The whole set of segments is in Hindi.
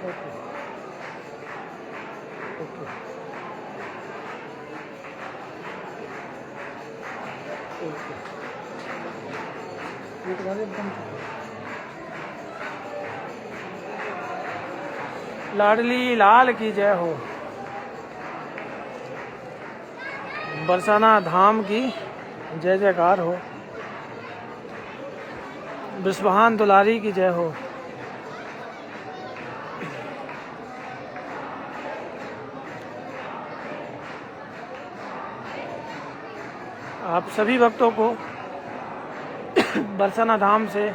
ओके ओके ओके, ये तुम्हारे एकदम लाडली लाल की जय हो, बरसाना धाम की जय जयकार हो, बिस्वाहान दुलारी की जय हो। आप सभी भक्तों को बरसाना धाम से,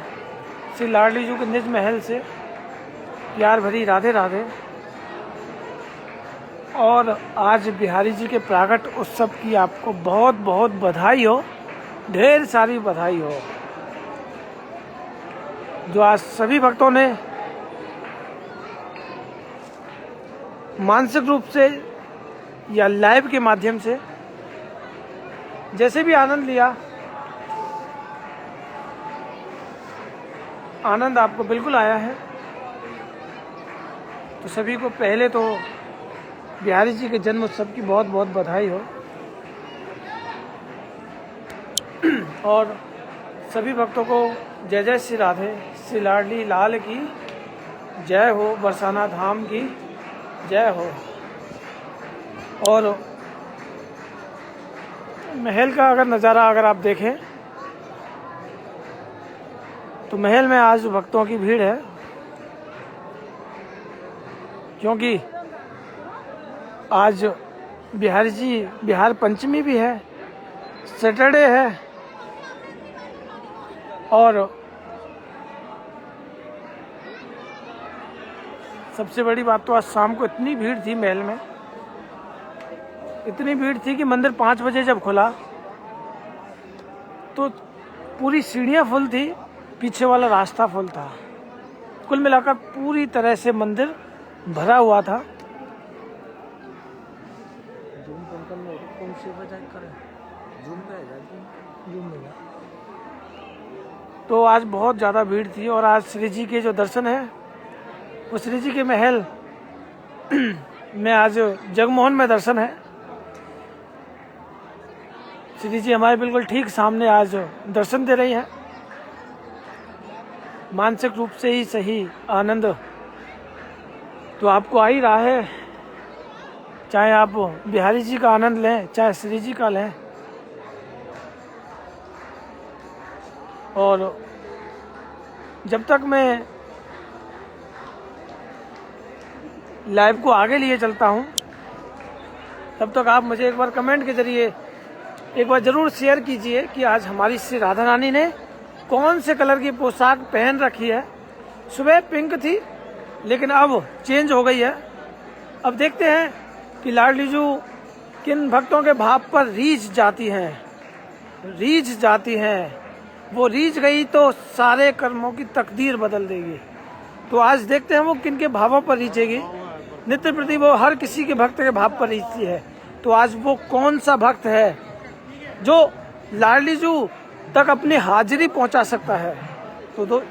श्री लाडली जी के निज महल से प्यार भरी राधे राधे। और आज बिहारी जी के प्राकट उत्सव की आपको बहुत बहुत बधाई हो, ढेर सारी बधाई हो। जो आज सभी भक्तों ने मानसिक रूप से या लाइव के माध्यम से जैसे भी आनंद लिया, आनंद आपको बिल्कुल आया है। तो सभी को पहले तो बिहारी जी के जन्म उत्सव की बहुत बहुत बधाई हो। और सभी भक्तों को जय जय श्री राधे, श्री लाडली लाल की जय हो, बरसाना धाम की जय हो। और महल का अगर नज़ारा अगर आप देखें तो महल में आज भक्तों की भीड़ है, क्योंकि आज बिहार पंचमी भी है, सैटरडे है। और सबसे बड़ी बात तो आज शाम को इतनी भीड़ थी महल में, इतनी भीड़ थी कि मंदिर 5 बजे जब खुला तो पूरी सीढ़ियाँ फुल थी, पीछे वाला रास्ता फुल था। कुल मिलाकर पूरी तरह से मंदिर भरा हुआ था। तो आज बहुत ज़्यादा भीड़ थी। और आज श्री जी के जो दर्शन है, वो श्री जी के महल में आज जगमोहन में दर्शन है। श्री जी हमारे बिल्कुल ठीक सामने आज दर्शन दे रही हैं। मानसिक रूप से ही सही आनंद तो आपको आ ही रहा है, चाहे आप बिहारी जी का आनंद लें, चाहे श्री जी का लें। और जब तक मैं लाइव को आगे लिए चलता हूं, तब तक आप मुझे एक बार कमेंट के जरिए एक बार जरूर शेयर कीजिए कि आज हमारी श्री राधा रानी ने कौन से कलर की पोशाक पहन रखी है। सुबह पिंक थी, लेकिन अब चेंज हो गई है। अब देखते हैं कि लाडली जी किन भक्तों के भाव पर रीझ जाती हैं। वो रीझ गई तो सारे कर्मों की तकदीर बदल देगी। तो आज देखते हैं वो किन के भावों पर रीझेगी। नित्य प्रति वो हर किसी के भक्त के भाव पर रीझती है। तो आज वो कौन सा भक्त है जो लाडली जी तक अपनी हाजिरी पहुंचा सकता है। तो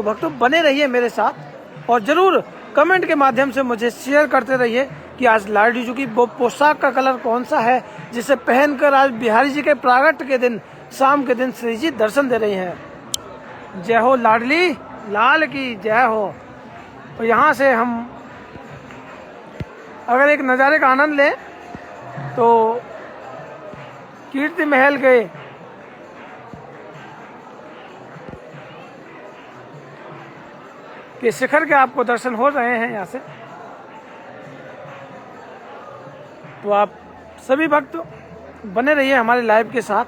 भक्तों बने रहिए मेरे साथ और जरूर कमेंट के माध्यम से मुझे शेयर करते रहिए कि आज लाडली जी की वो पोशाक का कलर कौन सा है जिसे पहनकर आज बिहारी जी के प्रागट्य के दिन, शाम के दिन श्री जी दर्शन दे रही हैं। जय हो लाडली लाल की जय हो। तो यहाँ से हम अगर एक नज़ारे का आनंद लें तो कीर्ति महल के शिखर के आपको दर्शन हो रहे हैं यहाँ से। तो आप सभी भक्त बने रहिए हमारे लाइव के साथ।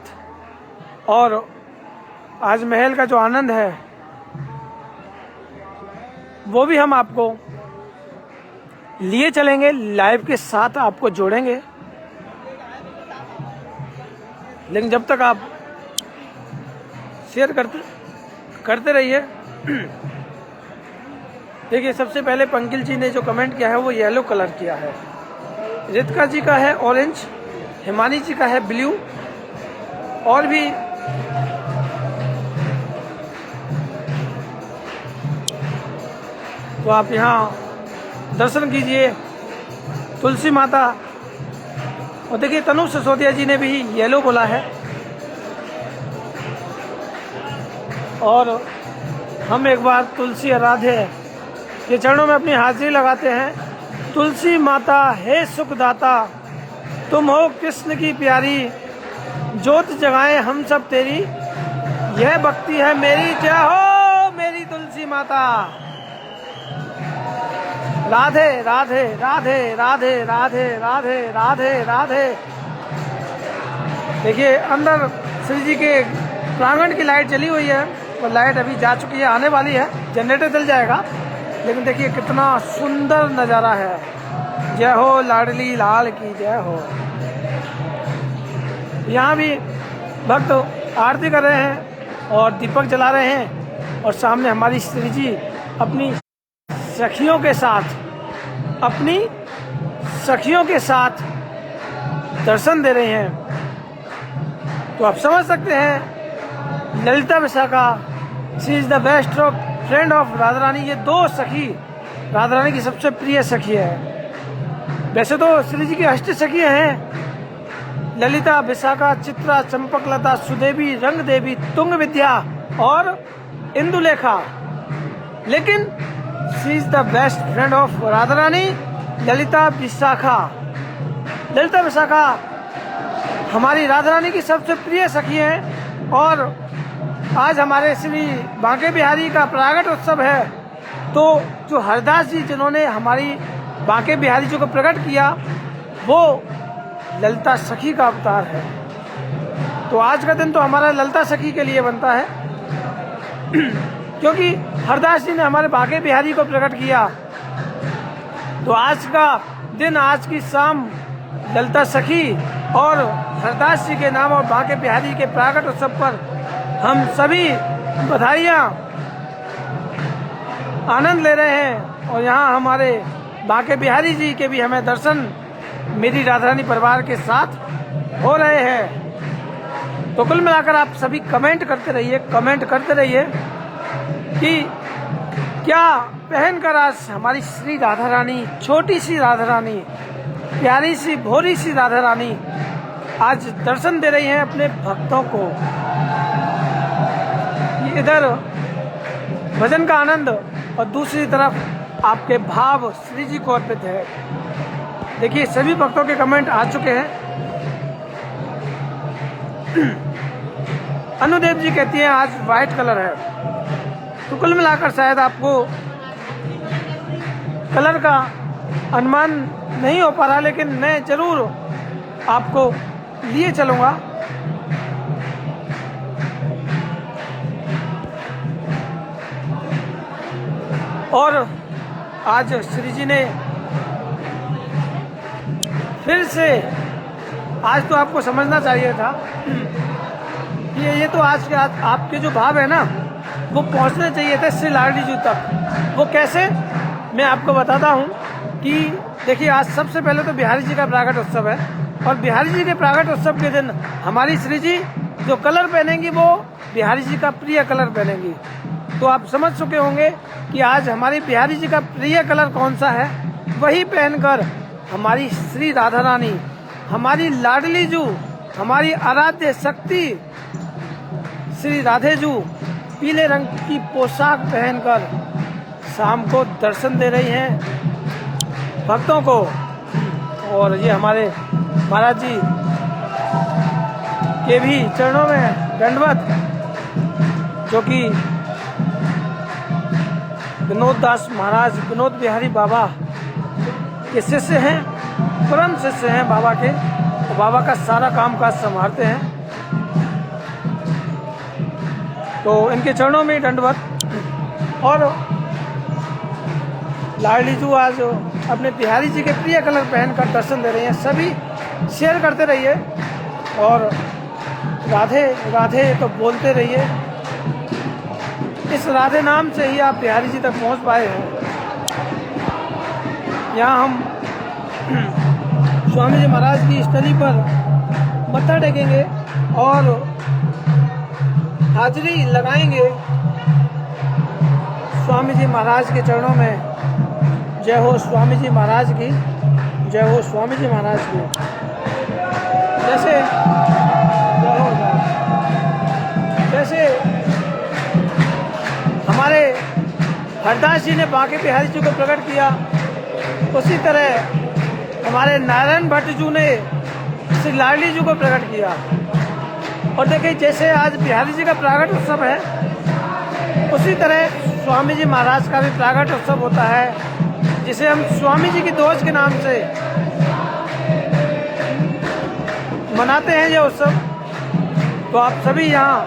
और आज महल का जो आनंद है वो भी हम आपको लिए चलेंगे, लाइव के साथ आपको जोड़ेंगे। लेकिन जब तक आप शेयर करते रहिए। देखिए, सबसे पहले पंकिल जी ने जो कमेंट किया है वो येलो कलर किया है, रितिका जी का है ऑरेंज, हिमानी जी का है ब्लू, और भी तो आप यहाँ दर्शन कीजिए तुलसी माता। और देखिए तनु सिसोदिया जी ने भी येलो बोला है। और हम एक बार तुलसी आराध्य के चरणों में अपनी हाजिरी लगाते हैं। तुलसी माता हे सुखदाता, तुम हो कृष्ण की प्यारी, ज्योत जगाएं हम सब तेरी, यह भक्ति है मेरी, जय हो मेरी तुलसी माता। राधे राधे राधे राधे राधे राधे राधे राधे। देखिए अंदर श्री जी के प्रांगण की लाइट जली हुई है और लाइट अभी जा चुकी है, आने वाली है, जनरेटर चल जाएगा। लेकिन देखिए कितना सुंदर नज़ारा है। जय हो लाडली लाल की जय हो। यहाँ भी भक्त आरती कर रहे हैं और दीपक जला रहे हैं और सामने हमारी श्री जी अपनी सखियों के साथ दर्शन दे रहे हैं। तो आप समझ सकते हैं Lalita Vishakha, she is the best friend of Radha Rani. ये दो सखी राधा रानी की सबसे प्रिय सखी है। वैसे तो श्री जी की अष्ट सखी हैं, ललिता, विशाखा, चित्रा, चंपकलता, सुदेवी, रंग देवी, तुंग विद्या और इंदुलेखा। लेकिन she is the best friend of Radha Rani, Lalita Vishakha. Lalita Vishakha हमारी राधा रानी की सबसे प्रिय सखी हैं। और आज हमारे श्री बांके बिहारी का प्रागट उत्सव है। तो जो हरदास जी जिन्होंने हमारी बांके बिहारी जी को प्रकट किया, वो ललिता सखी का अवतार है। तो आज का दिन तो हमारा ललिता सखी के लिए बनता है क्योंकि हरदास जी ने हमारे बांके बिहारी को प्रकट किया। तो आज का दिन, आज की शाम ललिता सखी और हरदास जी के नाम और बांके बिहारी के प्रागट उत्सव पर हम सभी बधाइयाँ आनंद ले रहे हैं। और यहाँ हमारे बांके बिहारी जी के भी हमें दर्शन मेरी राधा रानी परिवार के साथ हो रहे हैं। तो कुल मिलाकर आप सभी कमेंट करते रहिए कि क्या पहनकर आज हमारी श्री राधा रानी, छोटी सी राधा रानी, प्यारी सी भोरी सी राधा रानी आज दर्शन दे रही हैं अपने भक्तों को। इधर भजन का आनंद और दूसरी तरफ आपके भाव श्री जी को अर्पित है। देखिए सभी भक्तों के कमेंट आ चुके हैं। अनुदेव जी कहती हैं आज व्हाइट कलर है। तो कुल मिलाकर शायद आपको कलर का अनुमान नहीं हो पा रहा, लेकिन मैं जरूर आपको लिए चलूँगा। और आज श्री जी ने फिर से, आज तो आपको समझना चाहिए था कि ये तो आज के आपके जो भाव है ना, वो पहुंचने चाहिए थे श्री लाडली जी तक। वो कैसे, मैं आपको बताता हूँ कि देखिए आज सबसे पहले तो बिहारी जी का प्रागट उत्सव है और बिहारी जी के प्रागट उत्सव के दिन हमारी श्री जी जो कलर पहनेंगी वो बिहारी जी का प्रिय कलर पहनेंगी। तो आप समझ चुके होंगे कि आज हमारी बिहारी जी का प्रिय कलर कौन सा है। वही पहनकर हमारी श्री राधा रानी, हमारी लाडली जू, हमारी आराध्य शक्ति श्री राधे जू पीले रंग की पोशाक पहनकर शाम को दर्शन दे रही हैं भक्तों को। और ये हमारे महाराज जी के भी चरणों में दंडवत, जो कि विनोद दास महाराज, विनोद बिहारी बाबा के शिष्य हैं, परम शिष्य हैं बाबा के, तो बाबा का सारा कामकाज संभालते हैं। तो इनके चरणों में दंडवत। और लाडली जू आज अपने बिहारी जी के प्रिय कलर पहनकर दर्शन दे रही हैं। सभी शेयर करते रहिए और राधे राधे तो बोलते रहिए। इस राधे नाम से ही आप बिहारी जी तक पहुंच पाए हैं। यहाँ हम स्वामी जी महाराज की स्थली पर मत्था टेकेंगे और हाजिरी लगाएंगे स्वामी जी महाराज के चरणों में। जय हो स्वामी जी महाराज की, जय हो स्वामी जी महाराज की। जैसे जैसे हमारे हरदास जी ने बांके बिहारी जी को प्रकट किया, उसी तरह हमारे नारायण भट्ट जी ने श्री लाडली जी को प्रकट किया। और देखिए जैसे आज बिहारी जी का प्रागट उत्सव है, उसी तरह स्वामी जी महाराज का भी प्रागट उत्सव होता है, जिसे हम स्वामी जी की दोष के नाम से मनाते हैं ये उत्सव। तो आप सभी यहाँ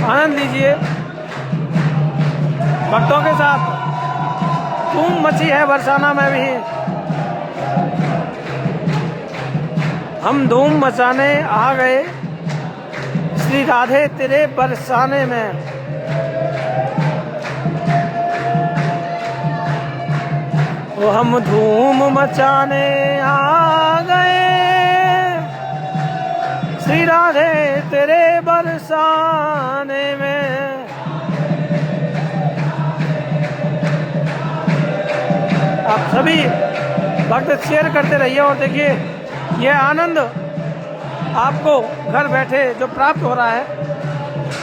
आनंद लीजिए भक्तों के साथ। धूम मची है बरसाना में भी, हम धूम मचाने आ गए श्री राधे तेरे बरसाने में। वो हम धूम मचाने आ गए श्री राधे तेरे बरसाने में। आप सभी भक्त शेयर करते रहिए और देखिए यह आनंद आपको घर बैठे जो प्राप्त हो रहा है,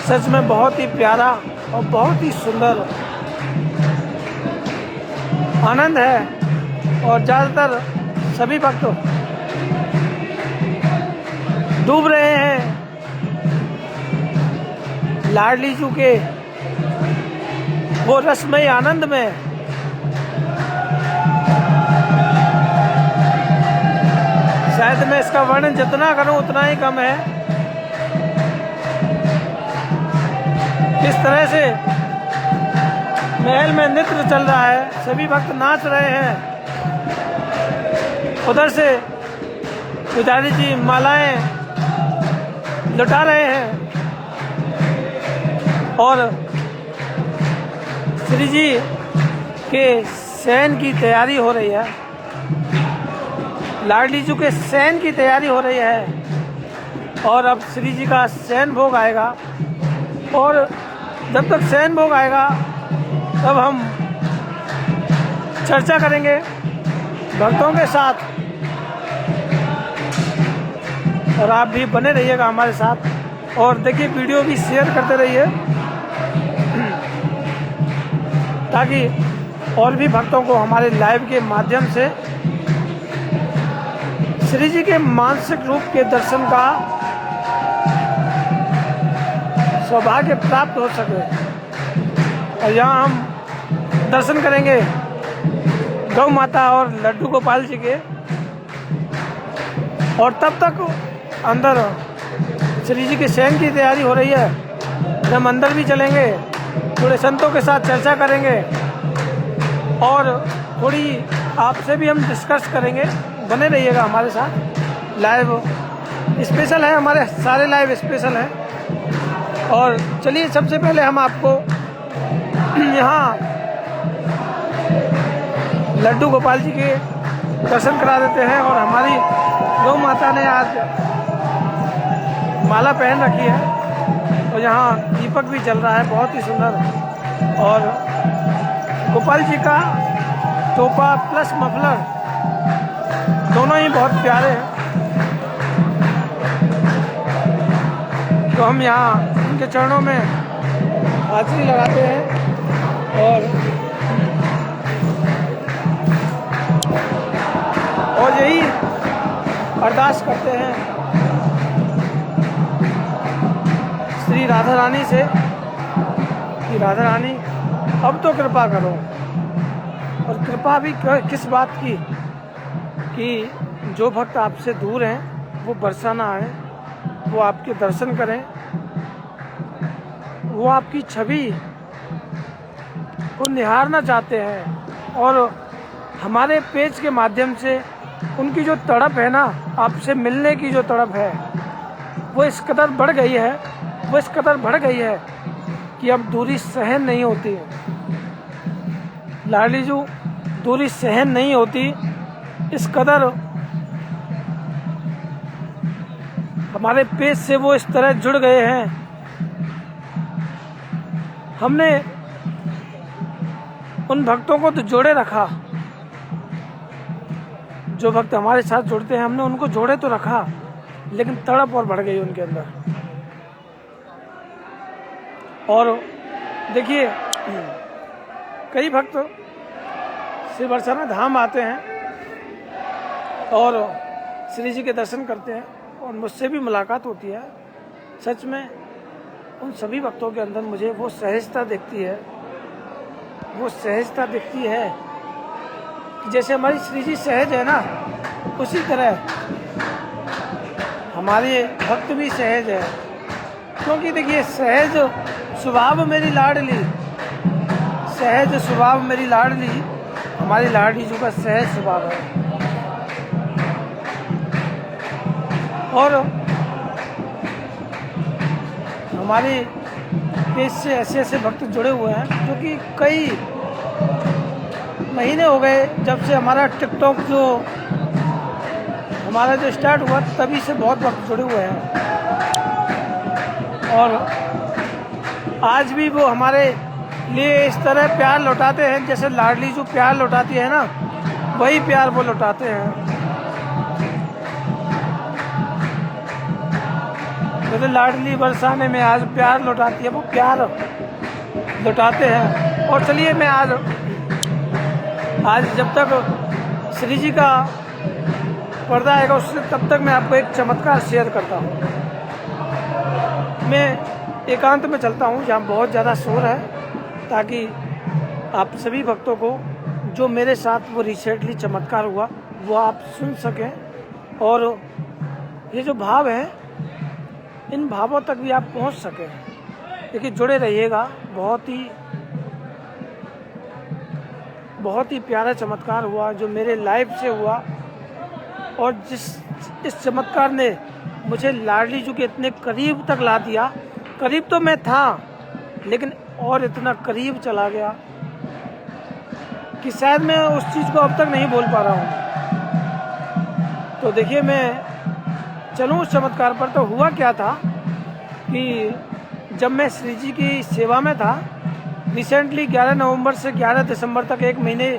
सच में बहुत ही प्यारा और बहुत ही सुंदर आनंद है। और ज़्यादातर सभी भक्त डूब रहे हैं लाडली जी के वो रसमय आनंद में। शायद मैं इसका वर्णन जितना करूं उतना ही कम है। किस तरह से महल में नृत्य चल रहा है, सभी भक्त नाच रहे हैं। उधर से पुजारी जी मालाएं लुटा रहे हैं और श्री जी के शयन की तैयारी हो रही है, लाडली जी के शयन की तैयारी हो रही है। और अब श्री जी का शयन भोग आएगा, और जब तक शयन भोग आएगा तब हम चर्चा करेंगे भक्तों के साथ। और आप भी बने रहिएगा हमारे साथ, और देखिए वीडियो भी शेयर करते रहिए ताकि और भी भक्तों को हमारे लाइव के माध्यम से श्री जी के मानसिक रूप के दर्शन का सौभाग्य प्राप्त हो सके। और यहाँ हम दर्शन करेंगे गौ माता और लड्डू गोपाल जी के, और तब तक अंदर श्री जी के शयन की तैयारी हो रही है। हम अंदर भी चलेंगे, थोड़े संतों के साथ चर्चा करेंगे और थोड़ी आपसे भी हम डिस्कस करेंगे। बने रहिएगा हमारे साथ, लाइव स्पेशल है, हमारे सारे लाइव स्पेशल हैं। और चलिए सबसे पहले हम आपको यहाँ लड्डू गोपाल जी के दर्शन करा देते हैं। और हमारी गौ माता ने आज माला पहन रखी है, और यहाँ दीपक भी जल रहा है बहुत ही सुंदर। और गोपाल जी का टोपा प्लस मफलर दोनों ही बहुत प्यारे हैं। तो हम यहाँ उनके चरणों में हाजिरी लगाते हैं और यही अरदास करते हैं श्री राधा रानी से कि राधा रानी अब तो कृपा करो। और कृपा भी किस बात की, कि जो भक्त आपसे दूर हैं वो बरसाना आए, वो आपके दर्शन करें, वो आपकी छवि को निहारना चाहते हैं। और हमारे पेज के माध्यम से उनकी जो तड़प है ना, आपसे मिलने की जो तड़प है, वो इस कदर बढ़ गई है, वो इस कदर बढ़ गई है कि अब दूरी सहन नहीं होती है। लाडली जी दूरी सहन नहीं होती, इस कदर हमारे पेज से वो इस तरह जुड़ गए हैं। हमने उन भक्तों को तो जोड़े रखा, जो भक्त हमारे साथ जुड़ते हैं हमने उनको जोड़े तो रखा, लेकिन तड़प और बढ़ गई उनके अंदर। और देखिए कई भक्त श्री बरसाना धाम आते हैं और श्री जी के दर्शन करते हैं और मुझसे भी मुलाकात होती है। सच में उन सभी भक्तों के अंदर मुझे वो सहजता दिखती है, वो सहजता दिखती है कि जैसे हमारी श्री जी सहज है ना, उसी तरह हमारे भक्त भी सहज है। क्योंकि देखिए सहज स्वभाव मेरी लाडली, सहज स्वभाव मेरी लाडली, हमारी लाडली जी का सहज स्वभाव है। और हमारे पेज से ऐसे ऐसे भक्त जुड़े हुए हैं, क्योंकि कई महीने हो गए जब से हमारा टिकटॉक जो हमारा जो स्टार्ट हुआ, तभी से बहुत भक्त जुड़े हुए हैं। और आज भी वो हमारे लिए इस तरह प्यार लौटाते हैं, जैसे लाडली जो प्यार लौटाती है ना, वही प्यार वो लौटाते हैं। जैसे लाडली बरसाने में आज प्यार लौटाती है, वो प्यार लौटाते हैं। और चलिए मैं आज जब तक श्री जी का पर्दा आएगा उससे तब तक मैं आपको एक चमत्कार शेयर करता हूँ। मैं एकांत में चलता हूँ जहाँ बहुत ज़्यादा शोर है, ताकि आप सभी भक्तों को जो मेरे साथ वो रिसेंटली चमत्कार हुआ वो आप सुन सकें, और ये जो भाव है इन भावों तक भी आप पहुंच सकें। देखिए जुड़े रहिएगा, बहुत ही प्यारा चमत्कार हुआ जो मेरे लाइफ से हुआ, और इस चमत्कार ने मुझे लाडली जी के इतने करीब तक ला दिया। करीब तो मैं था, लेकिन और इतना करीब चला गया कि शायद मैं उस चीज़ को अब तक नहीं बोल पा रहा हूँ। तो देखिए मैं चलूँ उस चमत्कार पर। तो हुआ क्या था कि जब मैं श्री जी की सेवा में था, रिसेंटली 11 नवंबर से 11 दिसंबर तक 1 महीने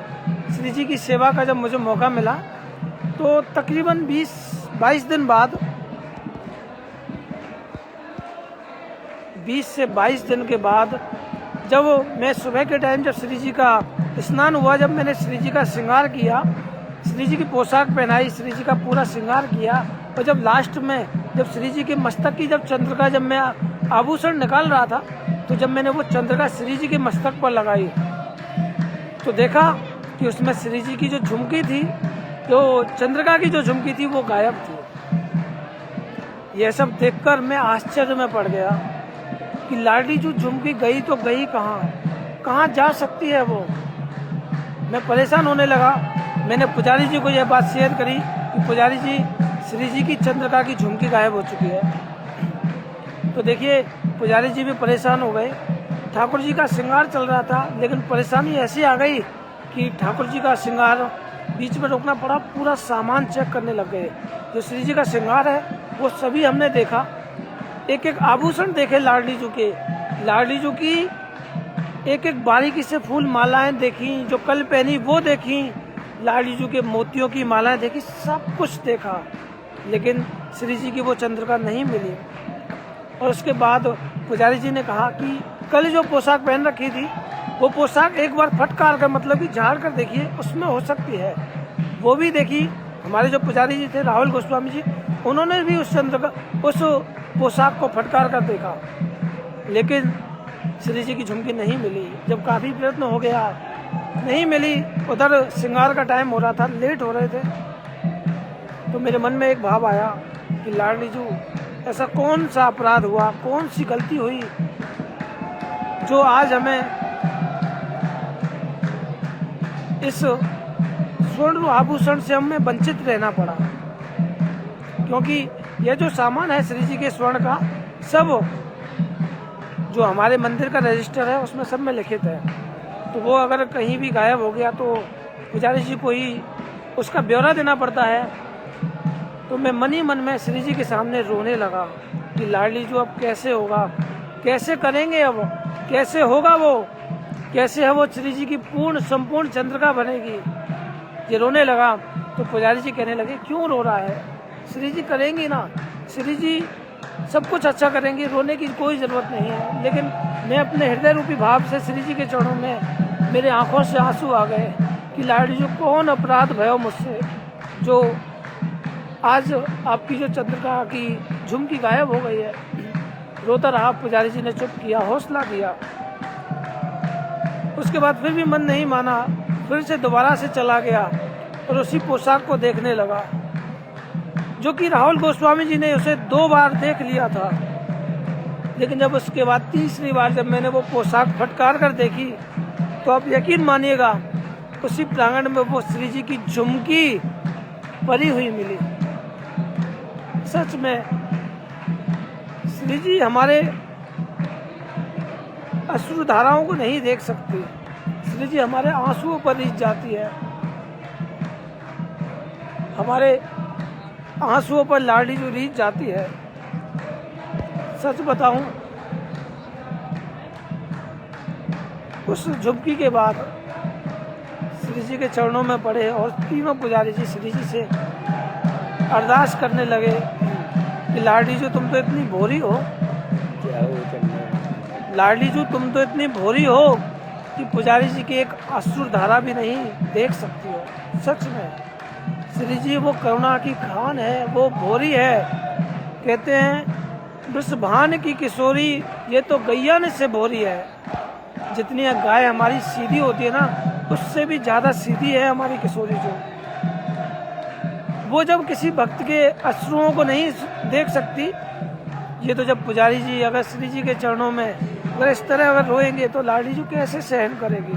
श्री जी की सेवा का जब मुझे मौका मिला, तो तकरीबन 20 दिन बाद, 20 से 22 दिन के बाद, जब मैं सुबह के टाइम जब श्री जी का स्नान हुआ, जब मैंने श्री जी का श्रृंगार किया, श्री जी की पोशाक पहनाई, श्री जी का पूरा श्रृंगार किया, और जब लास्ट में जब श्री जी के मस्तक की जब चंद्रिका, जब मैं आभूषण निकाल रहा था, तो जब मैंने वो चंद्रिका श्री जी के मस्तक पर लगाई, तो देखा कि उसमें श्री जी की जो झुमकी थी, जो चंद्रिका की जो झुमकी थी, वो गायब थी। यह सब देखकर मैं आश्चर्य में पड़ गया कि लाडली जो झुमकी गई तो गई कहाँ जा सकती है वो। मैं परेशान होने लगा। मैंने पुजारी जी को यह बात शेयर करी कि पुजारी जी, श्री जी की चंद्रिका की झुमकी गायब हो चुकी है। तो देखिए पुजारी जी भी परेशान हो गए। ठाकुर जी का श्रृंगार चल रहा था, लेकिन परेशानी ऐसी आ गई कि ठाकुर जी का श्रृंगार बीच में रोकना पड़ा। पूरा सामान चेक करने लग गए। जो श्री जी का श्रृंगार है वो सभी हमने देखा, एक एक आभूषण देखे लाडली जी के, लाडली जी की एक एक बारीकी से फूल मालाएं देखी, जो कल पहनी वो देखी, लाडली जी के मोतियों की मालाएं देखी, सब कुछ देखा, लेकिन श्री जी की वो चंद्रिका नहीं मिली। और उसके बाद पुजारी जी ने कहा कि कल जो पोशाक पहन रखी थी वो पोशाक एक बार फटकार कर, मतलब कि झाड़ कर देखिए, उसमें हो सकती है। वो भी देखी। हमारे जो पुजारी जी थे राहुल गोस्वामी जी, उन्होंने भी उस पोशाक को फटकार कर देखा, लेकिन श्री जी की झुमकी नहीं मिली। जब काफ़ी प्रयत्न हो गया, नहीं मिली। उधर श्रृंगार का टाइम हो रहा था, लेट हो रहे थे, तो मेरे मन में एक भाव आया कि लाडली जी, ऐसा कौन सा अपराध हुआ, कौन सी गलती हुई जो आज हमें इस स्वर्ण आभूषण से हमें वंचित रहना पड़ा। क्योंकि यह जो सामान है श्री जी के स्वर्ण का, सब जो हमारे मंदिर का रजिस्टर है उसमें सब में लिखित है। तो वो अगर कहीं भी गायब हो गया तो पुजारी जी को ही उसका ब्यौरा देना पड़ता है। तो मैं मन ही मन में श्री जी के सामने रोने लगा कि लाडली जी अब कैसे होगा, कैसे करेंगे, अब कैसे होगा वो। कैसे है वो श्री जी की पूर्ण संपूर्ण चंद्रिका बनेगी। ये रोने लगा तो पुजारी जी कहने लगे क्यों रो रहा है, श्री जी करेंगी ना, श्री जी सब कुछ अच्छा करेंगी, रोने की कोई ज़रूरत नहीं है। लेकिन मैं अपने हृदय रूपी भाव से श्री जी के चरणों में मेरे आंखों से आंसू आ गए कि लाडी जो कौन अपराध भयो मुझसे, जो आज आपकी जो चंद्रिका की झुमकी गायब हो गई है। रोता रहा, पुजारी जी ने चुप किया, हौसला दिया। उसके बाद फिर भी मन नहीं माना, फिर से दोबारा से चला गया और उसी पोशाक को देखने लगा जो कि राहुल गोस्वामी जी ने उसे 2 बार देख लिया था। लेकिन जब उसके बाद तीसरी बार जब मैंने वो पोशाक फटकार कर देखी तो आप यकीन मानिएगा उसी प्रांगण में वो श्री जी की झुमकी परी हुई मिली। सच में श्री जी हमारे अश्रुधाराओं को नहीं देख सकती, श्री जी हमारे आंसुओं पर रीझ जाती है। हमारे आंसुओं पर लाडी जो रीझ जाती है। सच बताऊं, उस झुमकी के बाद श्री जी के चरणों में पड़े और तीनों पुजारी जी श्री जी से अरदास करने लगे कि लाडी जो तुम तो इतनी भोरी हो, लाडली जी तुम तो इतनी भोरी हो कि पुजारी जी की एक अश्रुधारा भी नहीं देख सकती हो। सच में श्री जी वो करुणा की खान है, वो भोरी है। कहते हैं वृषभान की किशोरी ये तो गैया से भोरी है। जितनी गाय हमारी सीधी होती है ना, उससे भी ज़्यादा सीधी है हमारी किशोरी जो। वो जब किसी भक्त के अश्रुओं को नहीं देख सकती, ये तो जब पुजारी जी अगर श्री जी के चरणों में अगर इस तरह अगर रोएंगे तो लाडी जी कैसे सहन करेगी।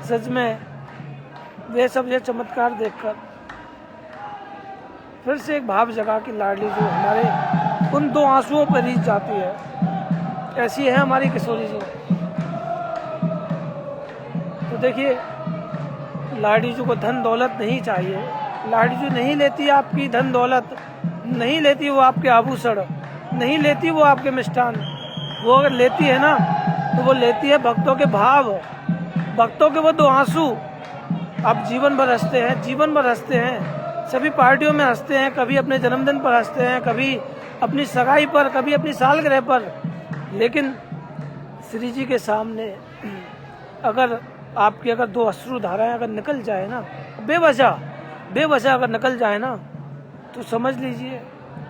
सच में वे सब ये चमत्कार देखकर फिर से एक भाव जगा कि लाडली जो हमारे उन 2 आंसुओं पर रीझ जाती है। ऐसी है हमारी किशोरी जी। तो देखिए लाडी जी को धन दौलत नहीं चाहिए, लाडी जी नहीं लेती आपकी धन दौलत, नहीं लेती वो आपके आभूषण, नहीं लेती वो आपके मिष्ठान। वो अगर लेती है ना तो वो लेती है भक्तों के भाव, भक्तों के वो 2 आंसू। आप जीवन भर हंसते हैं, जीवन भर हंसते हैं, सभी पार्टियों में हंसते हैं, कभी अपने जन्मदिन पर हंसते हैं, कभी अपनी सगाई पर, कभी अपनी सालगिरह पर। लेकिन श्री जी के सामने अगर आपकी अगर 2 अश्रु धाराएं अगर निकल जाए ना, बेवजह अगर निकल जाए ना, तो समझ लीजिए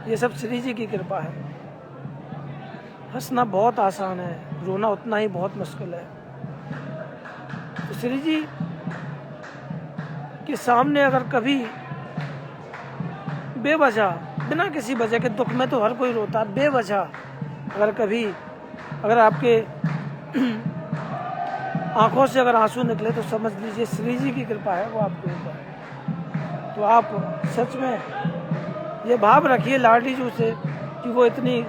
ये सब श्री जी की कृपा है। हंसना बहुत आसान है, रोना उतना ही बहुत मुश्किल है। तो श्री जी के सामने अगर कभी बेवजह, बिना किसी वजह के, दुख में तो हर कोई रोता है, बेवजह अगर कभी अगर आपके आंखों से अगर आंसू निकले तो समझ लीजिए श्री जी की कृपा है, वो आपके ऊपर। तो आप सच में ये भाव रखिए लाडली जी से कि वो इतनी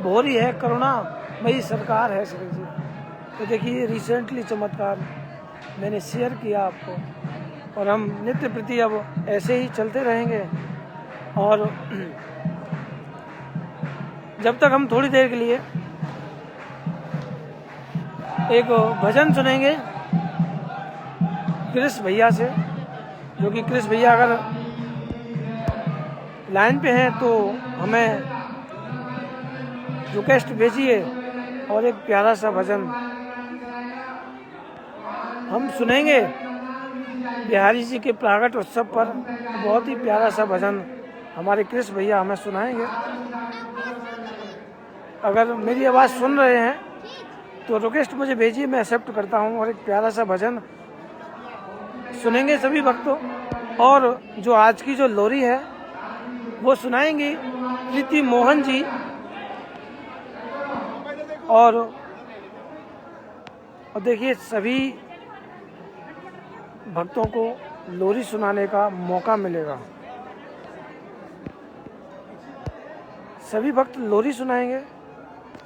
भोरी है, करुणामयी सरकार है श्री जी। तो देखिए रिसेंटली चमत्कार मैंने शेयर किया आपको, और हम नित्य प्रति अब ऐसे ही चलते रहेंगे। और जब तक हम थोड़ी देर के लिए एक भजन सुनेंगे कृष भैया से, जो कि कृष भैया अगर लाइन पे हैं तो हमें रिक्वेस्ट भेजिए और एक प्यारा सा भजन हम सुनेंगे बिहारी जी के प्रागट उत्सव पर। बहुत ही प्यारा सा भजन हमारे कृष भैया हमें सुनाएंगे। अगर मेरी आवाज़ सुन रहे हैं तो रिक्वेस्ट मुझे भेजिए, मैं एक्सेप्ट करता हूं। और एक प्यारा सा भजन सुनेंगे सभी भक्तों। और जो आज की जो लोरी है वो सुनाएंगी प्रीति मोहन जी। और देखिए सभी भक्तों को लोरी सुनाने का मौका मिलेगा। सभी भक्त लोरी सुनाएंगे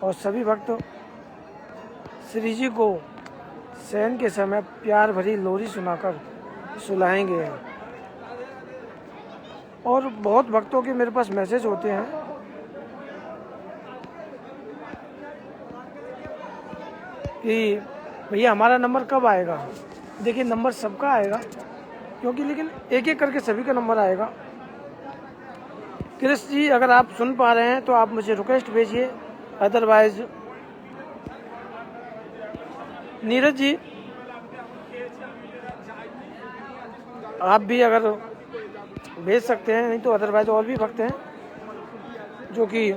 और सभी भक्त श्री जी को शयन के समय प्यार भरी लोरी सुनाकर सुलाएंगे। और बहुत भक्तों के मेरे पास मैसेज होते हैं कि भैया हमारा नंबर कब आएगा। देखिए नंबर सबका आएगा, क्योंकि लेकिन एक एक करके सभी का नंबर आएगा। कृष्ण जी अगर आप सुन पा रहे हैं तो आप मुझे रिक्वेस्ट भेजिए, अदरवाइज नीरज जी आप भी अगर भेज सकते हैं, नहीं तो अदरवाइज और भी भक्त हैं जो कि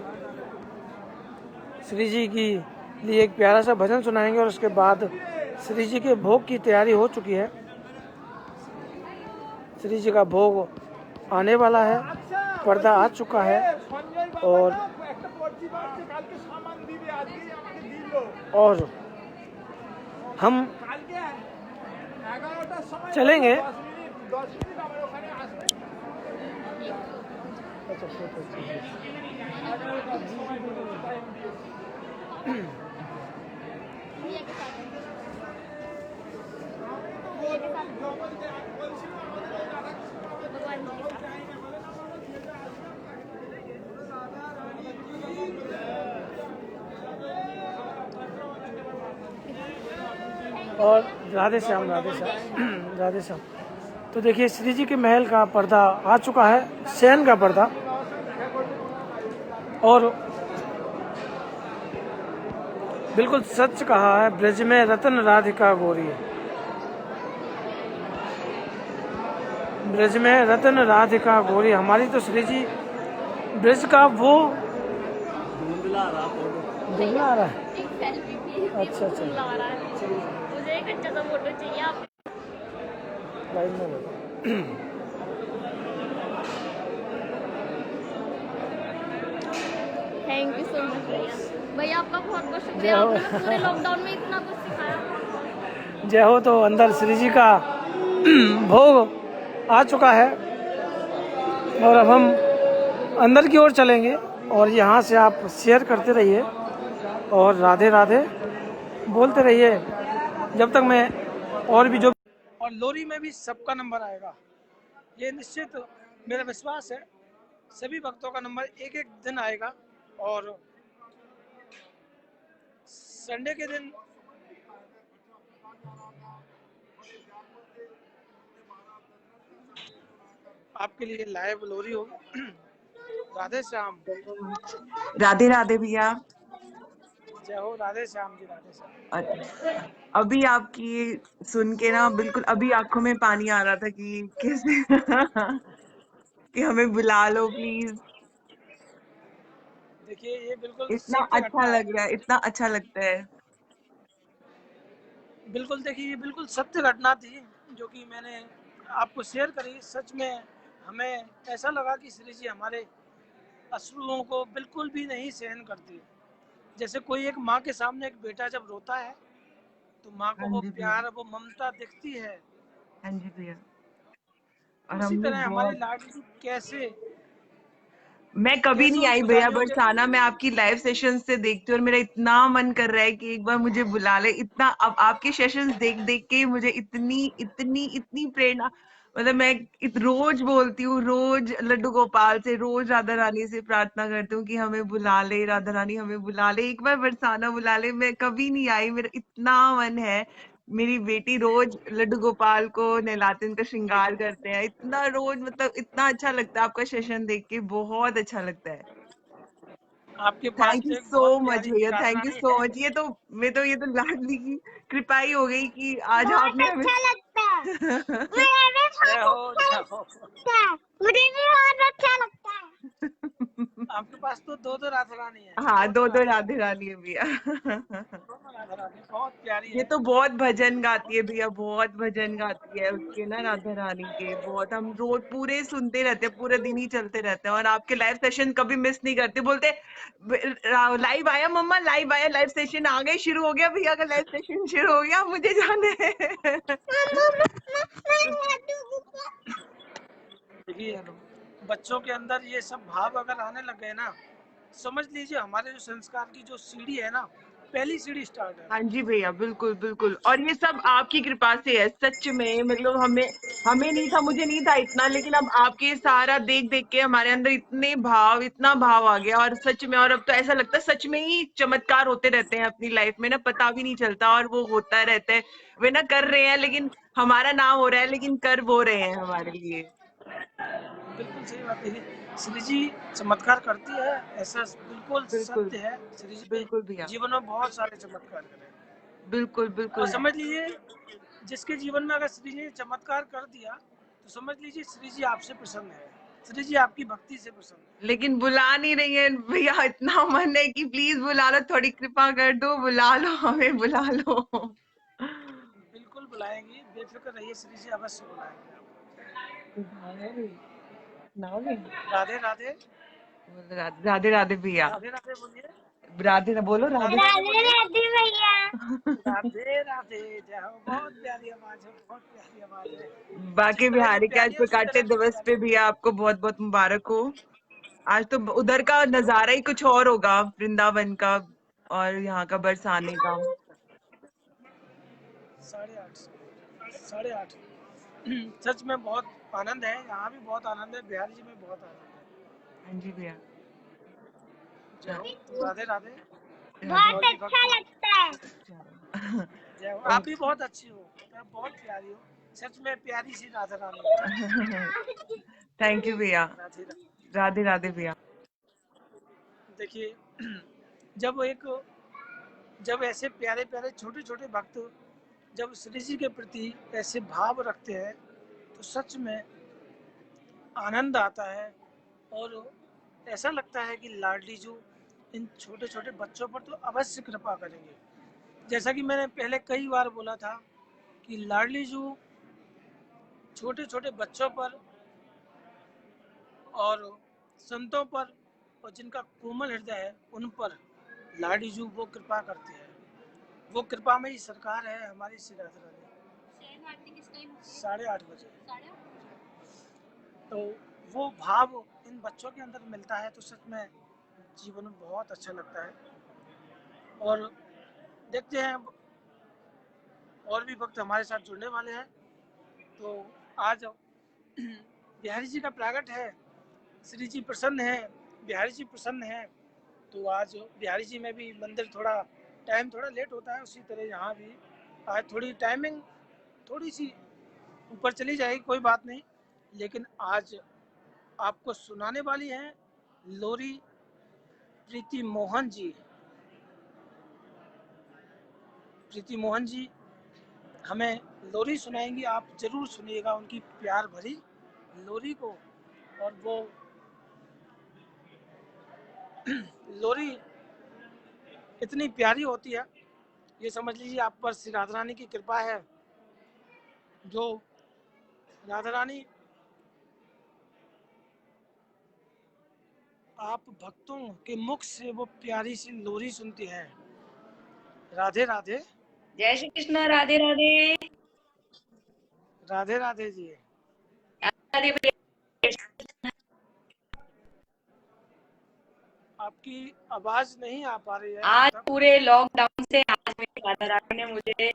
श्री जी की लिए एक प्यारा सा भजन सुनाएंगे और उसके बाद श्री जी के भोग की तैयारी हो चुकी है। श्री जी का भोग आने वाला है, पर्दा आ चुका है और हम चलेंगे। और राधे श्याम राधे श्याम राधे श्याम। तो देखिए श्री जी के महल का पर्दा आ चुका है, शयन का पर्दा, और बिल्कुल सच कहा है, ब्रज में रतन राधिका गोरी, ब्रज में रतन राधिका गोरी। हमारी तो श्री जी ब्रज का वो धुंधला आ रहा है। अच्छा अच्छा, मुझे एक अच्छा सा फोटो चाहिए आप। थैंक यू सो मच भैया। भैया आपका बहुत बहुत शुक्रिया, आपने पूरे लॉकडाउन में इतना कुछ सिखाया। जय हो। तो अंदर श्री जी का भोग आ चुका है और अब हम अंदर की ओर चलेंगे और यहाँ से आप शेयर करते रहिए और राधे राधे बोलते रहिए जब तक मैं और भी जो, और लोरी में भी सबका नंबर आएगा, ये निश्चित मेरा विश्वास है। सभी भक्तों का नंबर एक एक दिन आएगा और संडे के दिन आपके लिए लाइव लोरी होगी। राधे श्याम। राधे राधे भैया। जय हो। राधे श्याम जी, राधे श्याम। अभी आपकी सुन के ना बिल्कुल अभी आंखों में पानी आ रहा था कि कैसे कि हमें बुला लो प्लीज। देखिए ये बिल्कुल इतना सत्य अच्छा घटना है। लग रहा है, इतना अच्छा लगता है। बिल्कुल देखिए ये बिल्कुल सत्य घटना थी जो कि मैंने आपको शेयर करी। सच में हमें ऐसा लगा कि श्री जी हमारे अश्रुओं को बिल्कुल भी नहीं सहन करती। जैसे कोई एक माँ के सामने एक बेटा जब रोता है तो माँ को हाँ वो जी भैया, प्यार वो ममता दिखती है, हाँ जी भैया। और उसी हमने तरह हमारी बहुत, लाडली कैसे मैं कभी कैसे नहीं उन आई भैया पुजारियों के, बरसाना, मैं आपकी लाइव सेशंस से देखती हूँ और मेरा इतना मन कर रहा है कि एक बार मुझे बुला ले। इतना अब आपके सेशंस देख देख के मुझे इतनी इतनी इतनी प्रेरणा, मतलब मैं रोज बोलती हूँ, रोज लड्डू गोपाल से, रोज राधा रानी से प्रार्थना करती हूँ कि हमें बुला ले, राधा रानी हमें बुला ले, एक बार बरसाना बुला ले। मैं कभी नहीं आई, मेरा इतना मन है। मेरी बेटी रोज लड्डू गोपाल को नहलाते हैं, उनका श्रृंगार करते हैं, इतना रोज, मतलब इतना अच्छा लगता है आपका सेशन देख के, बहुत अच्छा लगता है। आपके पास थैंक यू तो एक सो बहुत मच प्यारी भैया, थैंक यू कारनाई सो है। मच। ये तो मैं तो, ये तो लाडली की कृपा ही हो गई कि आज बहुत आपने हमें अच्छा लगता है। मुझे भी जय बहुत हो अच्छा जय हो। लगता है। मुझे भी बहुत अच्छा लगता है। आपके पास तो दो दो राधा रानी है, हाँ, दोनों दो दो राधा राधे रानी, रानी है भैया। दोनों राधा रानी बहुत प्यारी ये है। तो बहुत भजन गाती है भैया, बहुत भजन गाती है उसके ना, राधा रानी के बहुत। हम रोज पूरे सुनते रहते हैं, पूरे दिन ही चलते रहते हैं और आपके लाइव सेशन कभी मिस नहीं करते। बोलते लाइव आया मम्मा, लाइव आया, लाइव सेशन आ गए, शुरू हो गया भैया का लाइव सेशन, शुरू हो गया, मुझे जाना है। देखिए चलो, बच्चों के अंदर ये सब भाव अगर आने लग गए ना, समझ लीजिए हमारे जो संस्कार की जो सीढ़ी है ना पहली सीढ़ी स्टार्ट है। हाँ जी भैया, बिल्कुल बिल्कुल। और ये सब आपकी कृपा से है सच में। मतलब हमें हमें नहीं था, मुझे नहीं था इतना, लेकिन अब आपके सारा देख देख के हमारे अंदर इतने भाव, इतना भाव आ गया। और सच में, और अब तो ऐसा लगता है सच में ही चमत्कार होते रहते हैं अपनी लाइफ में ना, पता भी नहीं चलता और वो होता रहता है। वे ना कर रहे हैं, लेकिन हमारा नाम हो रहा है, लेकिन कर वो रहे हैं हमारे लिए। बिल्कुल सही बात है। श्री जी चमत्कार करती है, ऐसा बिल्कुल बिल्कुल सत्य है। श्री जी ने बिल्कुल भैया, जीवन में बहुत सारे चमत्कार करे। बिल्कुल और बिल्कुल। समझ लीजिए, जिसके जीवन में अगर श्री जी ने चमत्कार कर दिया, तो समझ लीजिए श्री जी आपसे प्रसन्न है, श्री जी आपकी भक्ति से प्रसन्न है। लेकिन बुला नहीं रही है भैया, इतना मन है कि प्लीज बुला लो, थोड़ी कृपा कर दो, बुला लो, हमें बुला लो। बिल्कुल बुलाएंगी, बेफिक्र रहिए, श्री जी अवश्य बुलाएंगे आपको। राधे राधे। राधे राधे भैया। राधे राधे बोलिए। राधे ना बोलो, राधे। राधे राधे बोलिए। राधे राधे। जय हो, बहुत प्यारी आवाज है, बहुत प्यारी आवाज है। जिस बाकी तरह की बिहारी के आज प्यारी है उसी प्रकाट्य तरह की दिवस प्यारी पे है। भैया आपको बहुत बहुत मुबारक हो। आज तो उधर का नजारा ही कुछ और होगा, वृंदावन का और यहाँ का बरसाने का। 8:30, 8:30। सच में बहुत आनंद है, यहाँ भी बहुत आनंद है, बिहार जी में बहुत आनंद है। हाँ जी भैया। जय हो। तो राधे राधे। राधे और भी भक्त हो। चलो। जय हो, आप भी ओके। बहुत अच्छी हो, आप बहुत प्यारी हो, सच में प्यारी सी राधा रानी हो। थैंक यू भैया। राधे राधे। राधे राधे भैया। देखिए, जब एक जब ऐसे प्यारे प्यारे छोटे छोटे भक्त जब श्री जी के प्रति ऐसे भाव रखते हैं, तो सच में आनंद आता है। और ऐसा लगता है कि लाडली जो इन छोटे छोटे बच्चों पर तो अवश्य कृपा करेंगे। जैसा कि मैंने पहले कई बार बोला था कि लाडली जो छोटे छोटे बच्चों पर और संतों पर और जिनका कोमल हृदय है उन पर लाडली जो वो कृपा करते हैं। वो कृपा में ही सरकार है हमारी श्री राधा रानी। 8:30 बजे। तो वो भाव इन बच्चों के अंदर मिलता है, तो सच में जीवन में बहुत अच्छा लगता है। और देखते हैं और भी भक्त हमारे साथ जुड़ने वाले हैं। तो आज बिहारी जी का प्रागट है, श्री जी प्रसन्न है, बिहारी जी प्रसन्न है। तो आज बिहारी जी में भी मंदिर थोड़ा टाइम थोड़ा लेट होता है, उसी तरह यहाँ भी आज थोड़ी टाइमिंग थोड़ी सी ऊपर चली जाएगी, कोई बात नहीं। लेकिन आज आपको सुनाने वाली हैं लोरी प्रीति मोहन जी। प्रीति मोहन जी हमें लोरी सुनाएंगी, आप जरूर सुनिएगा उनकी प्यार भरी लोरी को। और वो लोरी इतनी प्यारी होती है, ये समझ लीजिए आप पर श्री राधा रानी की कृपा है, जो राधा रानी आप भक्तों के मुख से वो प्यारी सी लोरी सुनती है। राधे राधे। जय श्री कृष्ण। राधे राधे। राधे राधे जी। राधे भैया। आपकी आवाज नहीं आ पा रही है यहाँ आज तक। पूरे लॉकडाउन से आज मेरी राधा रानी ने मुझे,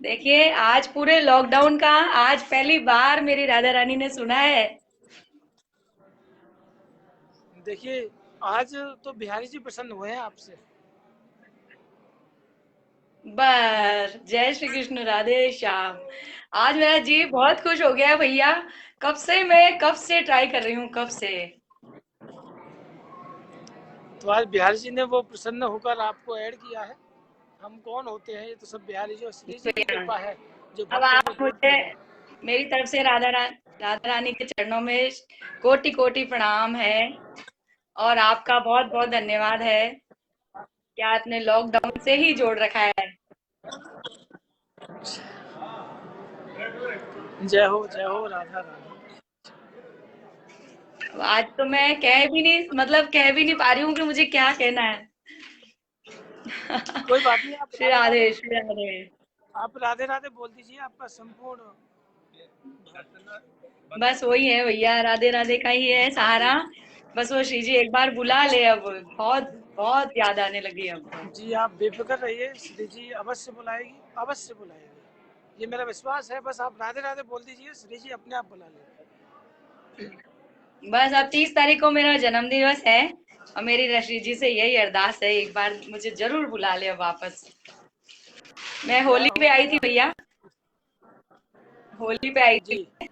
देखिए आज पूरे लॉकडाउन का आज पहली बार मेरी राधा रानी ने सुना है। देखिए, आज तो बिहारी जी प्रसन्न हुए हैं आपसे। बस जय श्री कृष्ण। राधे श्याम। आज मेरा जी बहुत खुश हो गया है भैया। कब से ट्राई कर रही हूँ, कब से। तो आज बिहारी जी ने वो प्रसन्न होकर आपको ऐड किया है। हम कौन होते हैं, ये तो सब बिहारी जी और श्री जी की भैया कृपा है जो अब भक्तों को आप जोड़ती मुझे, है। मेरी तरफ से राधा रानी के चरणों में कोटि कोटि प्रणाम है। और आपका बहुत बहुत धन्यवाद है कि आपने लॉकडाउन से ही जोड़ रखा है। जय हो राधा रानी। आज तो मैं कह भी नहीं पा रही हूँ कि मुझे क्या कहना है। कोई बात नहीं, श्री राधे श्री राधे। आप राधे राधे बोल दीजिए, आपका संपूर्ण बस वही है भैया, राधे राधे का ही है सहारा। बस वो श्री जी एक बार बुला ले, अब बहुत बहुत याद आने लगी अब तो। जी आप बेफिक्र रहिए, श्री जी अवश्य बुलाएगी, अवश्य बुलाएगी, ये मेरा विश्वास है। बस आप राधे राधे बोल दीजिए, श्री जी अपने आप बुला लेंगे। बस अब 30 तारीख को मेरा जन्म दिवस है और मेरी श्री जी से यही अरदास है, एक बार मुझे जरूर बुला ले अब वापस। मैं होली पे आई थी भैया, होली पे आई थी, जी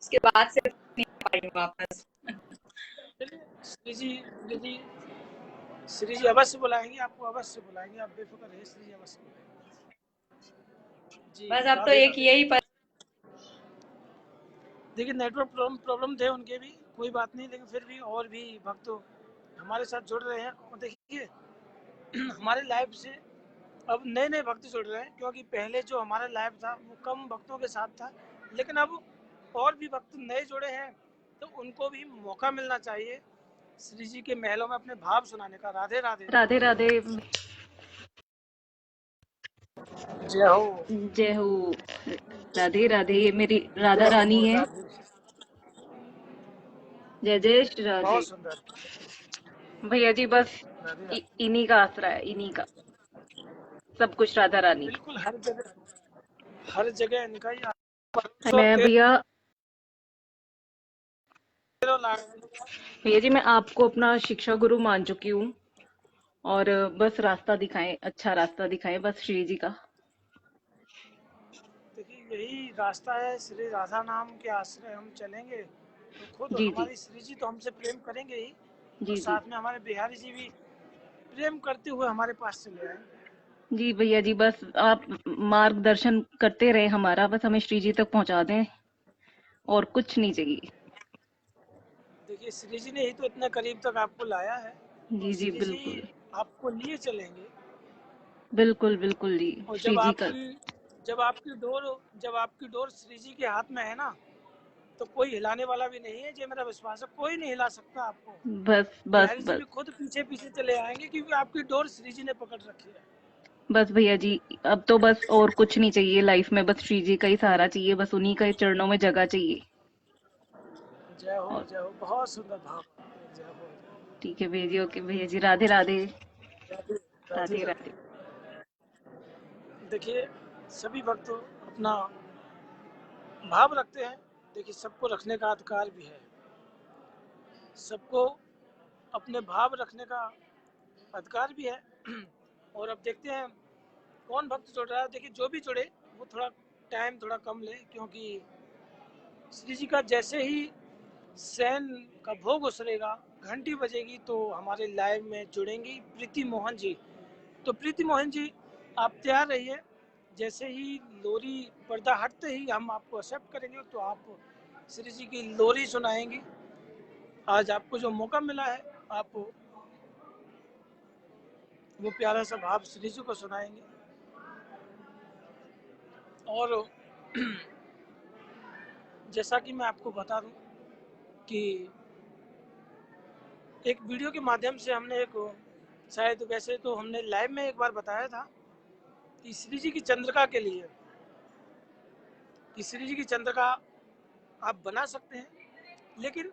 उसके बाद से नहीं आ पाई हूँ वापस। चलिए, श्री जी अवश्य बुलाएंगे आपको, अवश्य बुलाएंगे, आप बेफिक्र रहिए, श्री जी अवश्य बुलाएंगे। जी बस अब तो राधे एक राधे। यही देखिए नेटवर्क प्रॉब्लम थे उनके भी, कोई बात नहीं, लेकिन फिर भी और भी भक्त हमारे साथ जुड़ रहे हैं। और देखिए हमारे लाइव से अब नए नए भक्त जुड़ रहे हैं, क्योंकि पहले जो हमारा लाइव था वो कम भक्तों के साथ था, लेकिन अब और भी भक्त नए जुड़े हैं, तो उनको भी मौका मिलना चाहिए श्री जी के महलों में अपने भाव सुनाने का। राधे राधे। राधे राधे। जय हो। जय हो। राधे राधे, ये मेरी राधा जय रानी हो है। राधे। जय जय श्री राधे। बहुत सुंदर। भैया जी बस राधे राधे। इन्हीं का आसरा है, इन्हीं का सब कुछ, राधा रानी। बिल्कुल हर जगह इनका ही परसों मैं भैया भैया जी मैं आपको अपना शिक्षा गुरु मान चुकी हूँ, और बस रास्ता दिखाएं, अच्छा रास्ता दिखाएं बस श्री जी का। देखिए यही रास्ता है, श्री राधा नाम के आश्रय हम चलेंगे तो खुद जी जी हमारी श्री जी तो हमसे प्रेम करेंगे ही, और जी जी साथ में हमारे बिहारी जी भी प्रेम करते हुए हमारे पास चले आएंगे। जी भैया जी, बस आप मार्गदर्शन करते रहे हमारा, बस हमें श्री जी तक पहुंचा दें, और कुछ नहीं चाहिए। देखिए श्री जी ने ही तो इतना करीब तक आपको लाया है, और जी जी श्री जी बिल्कुल आपको लिए चलेंगे। बिल्कुल बिल्कुल जी। और श्री जी का जब आपकी डोर श्री जी के हाथ में है ना, तो कोई हिलाने वाला भी नहीं है, ये मेरा विश्वास है, कोई नहीं हिला सकता आपको। बस बस बिहारी जी बस भी खुद पीछे पीछे चले आएंगे, क्योंकि आपकी डोर श्री जी ने पकड़ रखी है। बस भैया जी, अब तो बस और कुछ नहीं चाहिए लाइफ में, बस श्री जी का ही सहारा चाहिए, बस उन्हीं के चरणों में जगह चाहिए। और जय हो, बहुत सुंदर भाव। जय हो। ठीक है भैया जी, ओके भैया जी, राधे राधे। राधे राधे राधे राधे। राधे। देखिए सभी भक्त अपना भाव रखते हैं, देखिए सबको रखने का अधिकार भी है, सबको अपने भाव रखने का अधिकार भी है। और अब देखते हैं कौन भक्त जुड़ रहा है। देखिए जो भी जुड़े वो थोड़ा टाइम थोड़ा कम ले, क्योंकि श्री जी का जैसे ही सैन का भोग उसरेगा, घंटी बजेगी, तो हमारे लाइव में जुड़ेंगी प्रीति मोहन जी। तो प्रीति मोहन जी आप तैयार रहिए, जैसे ही लोरी पर्दा हटते ही हम आपको एक्सेप्ट करेंगे, तो आप श्री जी की लोरी सुनाएंगी। आज आपको जो मौका मिला है, आप वो प्यारा सा भाव श्री जी को सुनाएंगे। और जैसा कि मैं आपको बता दूं कि एक वीडियो के माध्यम से हमने एक, शायद वैसे तो हमने लाइव में एक बार बताया था कि श्री जी की चंद्रिका के लिए, कि श्री जी की चंद्रिका आप बना सकते हैं, लेकिन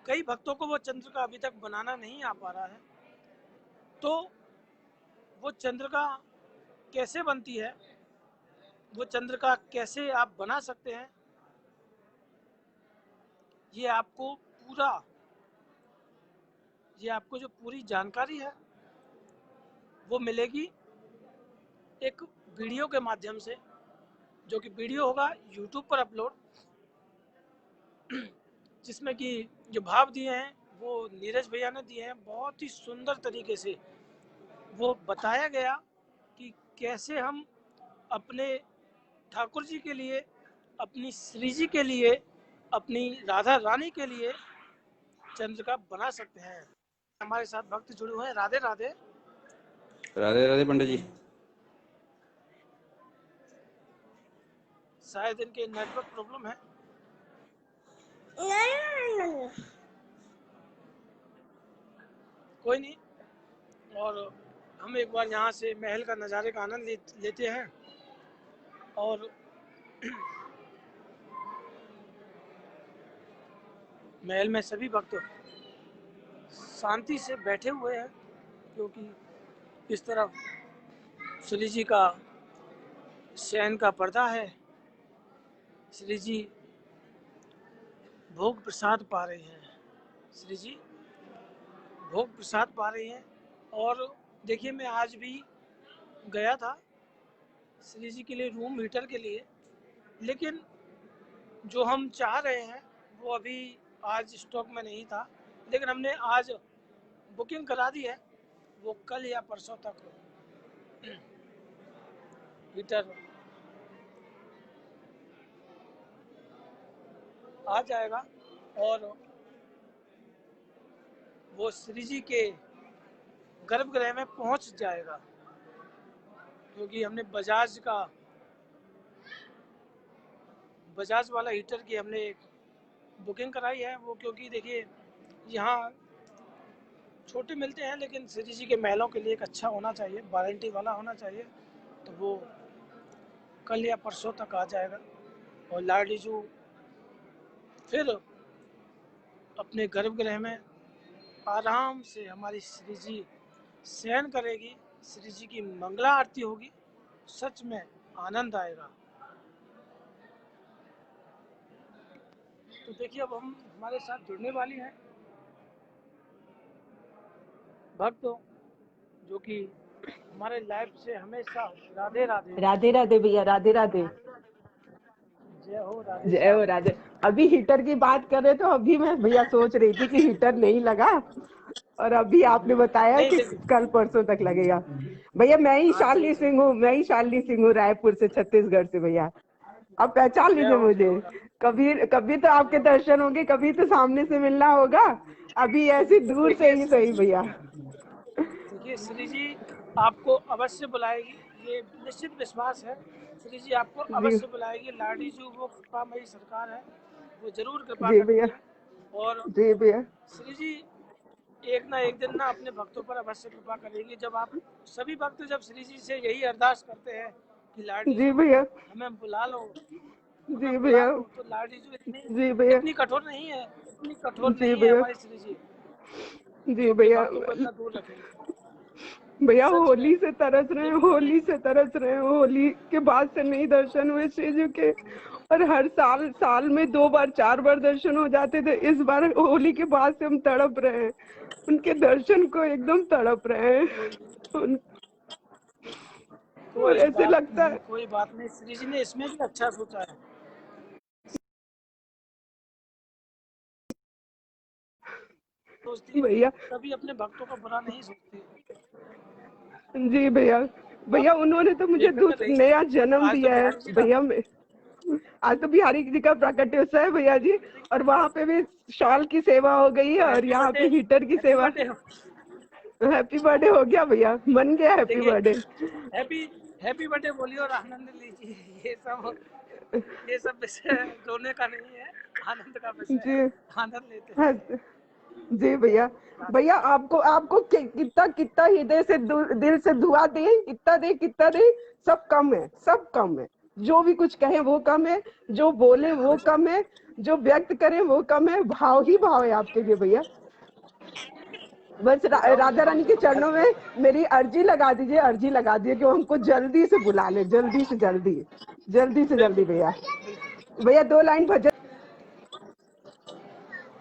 कई भक्तों को वो चंद्रिका अभी तक बनाना नहीं आ पा रहा है। तो वो चंद्रिका कैसे बनती है, वो चंद्रिका कैसे आप बना सकते हैं, ये आपको पूरा, ये आपको जो पूरी जानकारी है वो मिलेगी एक वीडियो के माध्यम से, जो कि वीडियो होगा यूट्यूब पर अपलोड, जिसमें कि जो भाव दिए हैं वो नीरज भैया ने दिए हैं, बहुत ही सुंदर तरीके से वो बताया गया कि कैसे हम अपने ठाकुर जी के लिए, अपनी श्री जी के लिए, अपनी राधा रानी के लिए चंद्रिका बना सकते हैं। हमारे साथ भक्त जुड़े हुए हैं। राधे राधे। राधे राधे पंडित जी। शायद इनके नेटवर्क प्रॉब्लम है। कोई नहीं, और हम एक बार यहाँ से महल का नज़ारे का आनंद लेते हैं। और महल में सभी भक्त शांति से बैठे हुए हैं, क्योंकि इस तरफ श्री जी का शयन का पर्दा है। श्री जी भोग प्रसाद पा रहे हैं। श्री जी भोग प्रसाद पा रहे हैं। और देखिए, मैं आज भी गया था श्री जी के लिए रूम हीटर के लिए, लेकिन जो हम चाह रहे हैं वो अभी आज स्टॉक में नहीं था, लेकिन हमने आज बुकिंग करा दी है। वो कल या परसों तक हीटर आ जाएगा और वो श्री जी के गर्भगृह में पहुंच जाएगा, क्योंकि हमने बजाज वाला हीटर की हमने एक बुकिंग कराई है। वो क्योंकि देखिए, यहाँ छोटे मिलते हैं, लेकिन श्री जी के महलों के लिए एक अच्छा होना चाहिए, वारंटी वाला होना चाहिए। तो वो कल या परसों तक आ जाएगा और लाडली जी फिर अपने गर्भगृह में आराम से हमारी श्री जी शयन करेगी। श्री जी की मंगला आरती होगी। सच में आनंद आएगा। तो देखिए, अब हम हमारे साथ जुड़ने वाली हैं भक्त, जो कि हमारे लाइफ से हमेशा राधे राधे। राधे राधे भैया, राधे राधे। जय हो राधे जय श्याम। हो राधे। अभी हीटर की बात कर रहे तो अभी मैं भैया सोच रही थी कि हीटर नहीं लगा, और अभी आपने बताया नहीं कि लेकिन कल परसों तक लगेगा। भैया मैं ही हाँ, शालिनी सिंह हूँ, रायपुर से, छत्तीसगढ़ से भैया। आप पहचान जय लीजिए हो जय मुझे। हो। कभी कभी तो आपके दर्शन होंगे, कभी तो सामने से मिलना होगा। अभी ऐसी दूर से देखिए ही सही भैया। देखिए, श्री जी आपको अवश्य बुलाएगी, ये निश्चित विश्वास है। श्री जी आपको जी अवश्य बुलाएगी। लाडी जी वो कृपामयी सरकार है, वो जरूर कृपा जी करती भैया, है। और जी भैया, श्री जी एक ना एक दिन ना अपने भक्तों पर अवश्य कृपा करेगी। जब आप सभी भक्त जब श्री जी से यही अरदास करते हैं कि लाडी जी जी भैया, हमें बुला लो, जी हमें बुला भैया, लो, तो लाडी जी जी भैया, इतनी कठोर नहीं है, इतनी कठोर जी नहीं है भैया, हमारी श्री जी, जी जो अपने भैया। भक्तों को इतना दूर रखेंगे। भैया सच में। होली से तरस रहे हैं, लेकिन अभी होली से तरस रहे हैं। होली के बाद से नहीं दर्शन हुए श्री जी के, और हर साल में 2 बार 4 बार दर्शन हो जाते थे। इस बार होली के बाद से हम तड़प रहे हैं, उनके दर्शन को एकदम तड़प रहे हैं। और कोई ऐसे बात लगता नहीं, है कोई बात नहीं। श्री जी ने इसमें भी अच्छा सोचा है। सोचती है, भैया। कभी अपने भक्तों का बुरा नहीं सोचती। जी भैया, आप भैया उन्होंने तो मुझे बेफिक्र रहिए। नया जन्म आज तो दिया है बिहारी जी का भैया। आज तो बिहारी जी का प्राकट्योत्सव है भैया जी, और वहाँ पे भी शॉल की सेवा हो गई है, और हैप्पी यहाँ बर्थडे, पे हीटर की हैप्पी सेवा। बर्थडे। हैप्पी बर्थडे हो गया भैया, मन गया हैप्पी देखिए, बर्थडे। हैप्पी हैप्पी बर्थडे बोलिए और आनंद लीजिए। ये सब विषय रोने का नहीं है, आनंद का विषय है। जी आनंद लेते हाँ, हैं। जी भैया। भैया आपको आपको कितना कितना हृदय से दिल से दुआ दे, कितना दे, सब कम है, सब कम है। जो भी कुछ कहे वो कम है, जो बोले वो कम है, जो व्यक्त करें वो कम है। भाव ही भाव है आपके लिए भैया। बस जाओ राधा रानी के चरणों में मेरी अर्जी लगा दीजिए, अर्जी लगा दीजिए कि वो हमको जल्दी से बुला ले, जल्दी से जल्दी, जल्दी से जल्दी बिल्कुल भैया। बिल्कुल। भैया 2 लाइन भजन।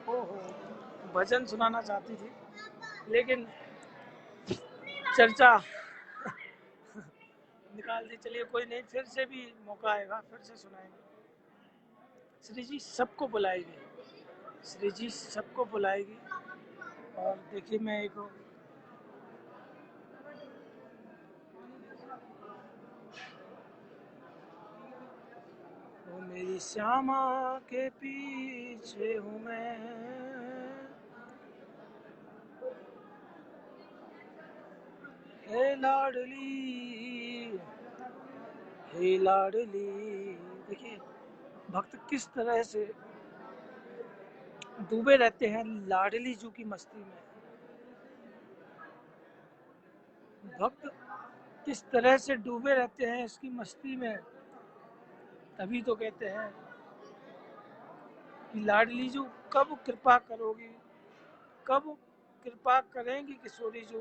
ओहो, भजन सुनाना चाहती थी, लेकिन चर्चा निकाल दी। चलिए कोई नहीं, फिर से भी मौका आएगा, फिर से सुनाएंगे। श्री जी सबको बुलाएगी, श्री जी सबको बुलाएगी। और देखिए, मैं एक वो मेरी श्यामा के पीछे हूँ मैं, हे लाडली, हे लाडली। देखिए, भक्त किस तरह से डूबे रहते हैं लाडली जू की मस्ती में। भक्त किस तरह से डूबे रहते हैं इसकी मस्ती में। तभी तो कहते हैं कि लाडली जू कब कृपा करोगी, कब कृपा करेंगी किशोरी जो,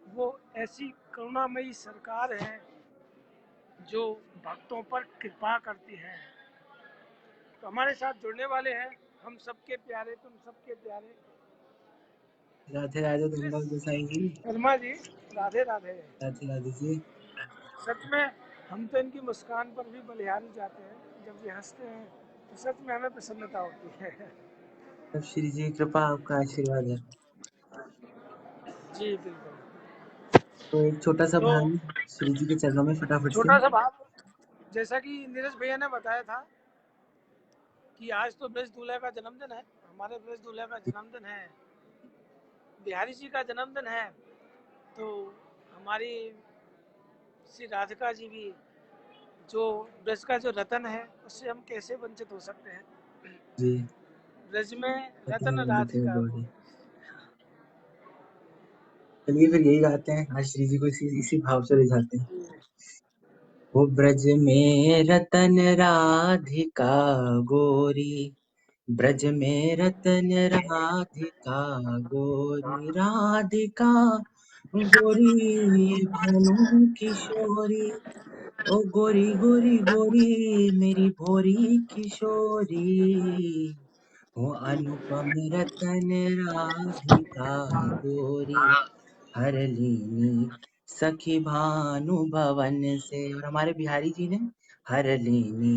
वो ऐसी करुणामयी सरकार है जो भक्तों पर कृपा करती है। तो हमारे साथ जुड़ने वाले हैं हम सबके प्यारे, तुम सबके प्यारे राधे राधे कृष दंगल गोसाई जी। शर्मा जी। राधे राधे। राधे राधे जी। सच में हम तो इनकी मुस्कान पर भी बलिहारी जाते हैं। जब ये हंसते हैं तो सच में हमें प्रसन्नता होती है। सब श्री जी की कृपा, आपका आशीर्वाद है। जी बिल्कुल। तो एक छोटा सा तो भाव श्री जी के चरणों में फटाफट से। छोटा सा भाव, जैसा कि नीरज भैया ने बताया था कि आज तो ब्रज दूल्हा का जन्मदिन है, हमारे ब्रज दूल्हा का जन्मदिन है, बिहारी जी का जन्मदिन है। तो हमारी श्री राधिका जी भी, जो ब्रज का जो रतन है, उससे हम कैसे वंचित हो सकते हैं। जी ब्रज में पता रतन है ललित राधिका गौरी। को। चलिए फिर यही गाते हैं, आज श्री जी को इसी भाव से रिझाते हैं। वो ब्रज में रतन राधिका गोरी, ब्रज में रतन राधिका गोरी, राधिका गोरी भानु किशोरी, ओ गोरी गोरी गोरी मेरी भोरी किशोरी, ओ अनुपम रतन राधिका गोरी, हरलीनी सखी भानु भवन से। और हमारे बिहारी जी ने हरलीनी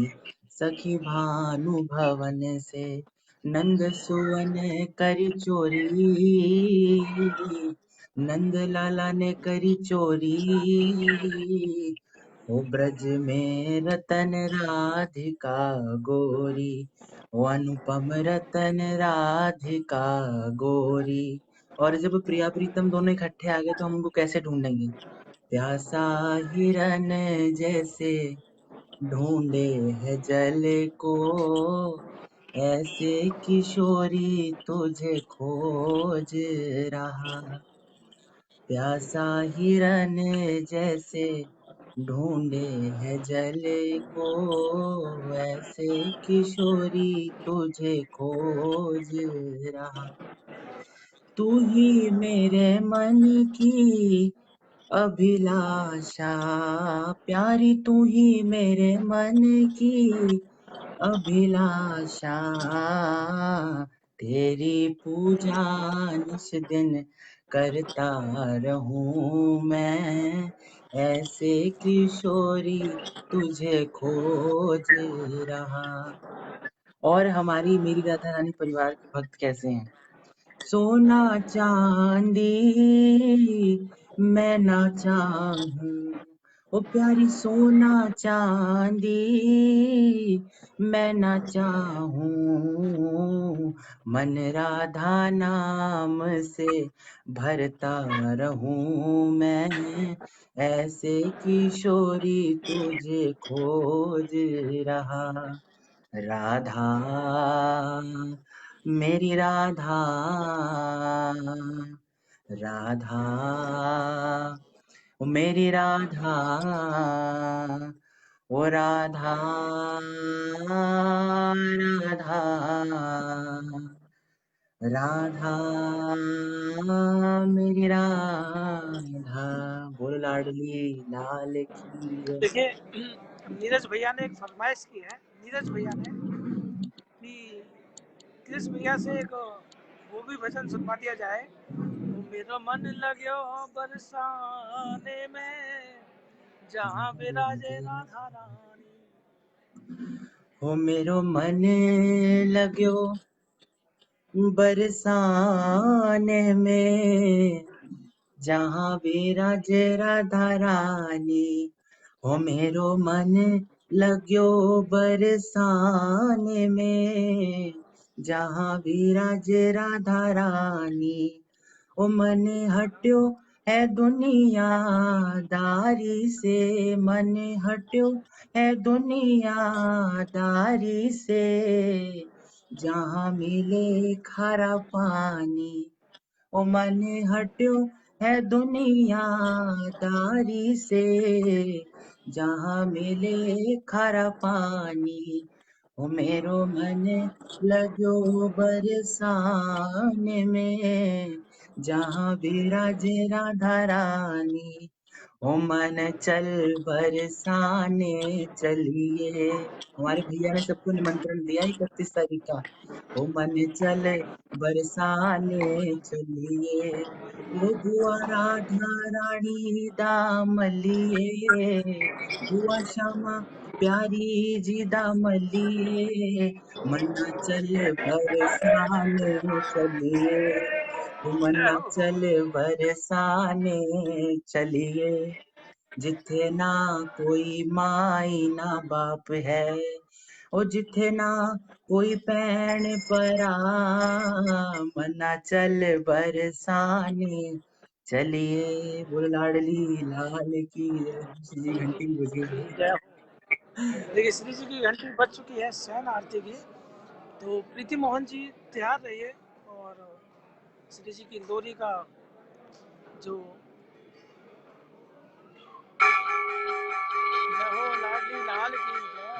सखी भानु भवन से, नंद सुवन करी चोरी, नंद लाला ने करी चोरी, ओ ब्रज में रतन राधिका गोरी, ओ अनुपम रतन राधिका गोरी। और जब प्रिया प्रीतम दोनों इकट्ठे आ गए तो हम उनको कैसे ढूंढेंगे। प्यासा हिरन जैसे ढूंढे है जल को, ऐसे किशोरी तुझे खोज रहा। प्यासा हिरन जैसे ढूंढे है जल को, ऐसे किशोरी तुझे खोज रहा। तू ही मेरे मन की अभिलाषा, प्यारी तू ही मेरे मन की अभिलाषा, तेरी पूजा निश दिन करता रहूं मैं, ऐसे किशोरी तुझे खोज रहा। और हमारी मेरी राधा रानी परिवार के भक्त कैसे हैं। सोना चांदी मैं ना चाहूं, ओ प्यारी सोना चांदी मैं ना चाहूं, मन राधा नाम से भरता रहूं मैं, ऐसे किशोरी तुझे खोज रहा। राधा मेरी राधा, राधा ओ मेरी राधा, ओ राधा राधा, राधा मेरी राधा। बोल लाडली लाल की जय। देखिए, नीरज भैया ने एक फरमाइश की है, नीरज भैया ने कि कृष्ण भैया से एक वो भी भजन सुनवा दिया जाए। वो मेरा मन लग्यो बरसाने में, जहाँ विराजे राधा रानी। हो मेरो मन लग्यो बरसाने में, जहाँ विराजे राधा रानी, हो मेरो मन लग्यो बरसाने में, जहाँ विराजे राधा रानी, ओ मन हट्यो है दुनियादारी से, मन हट्यो है दुनियादारी से, जहाँ मिले खारा पानी, ओ मन हट्यो है दुनियादारी से, जहाँ मिले खारा पानी, ओ मेरो मन लगो बरसाने में, जहाँ विराजे राधा रानी। ओ मन चल बरसाने चलिए। हमारे भैया ने सबको निमंत्रण दिया 31 तारीख का। ओ मन चल बरसाने चलिए, ओ बुआ राधा रानी दामलिए, बुआ श्यामा प्यारी जी दामलिए, मन्ना चल बरसाने चलिए, ओ मन्ना चल बरसाने चलिए। जिथे ना कोई माई ना बाप है, ओ जिथे ना कोई भैन भरा, मन्ना चल बरसाने चलिए। बोलो लाडली लाल की जय। जी घंटी बज गई भाई। जय हो। देखिए श्री जी की घंटी बज चुकी है शयन आरती की। तो प्रीति मोहन जी तैयार रहिए और श्री जी की लोरी का जो जय हो लाडली लाल की जय।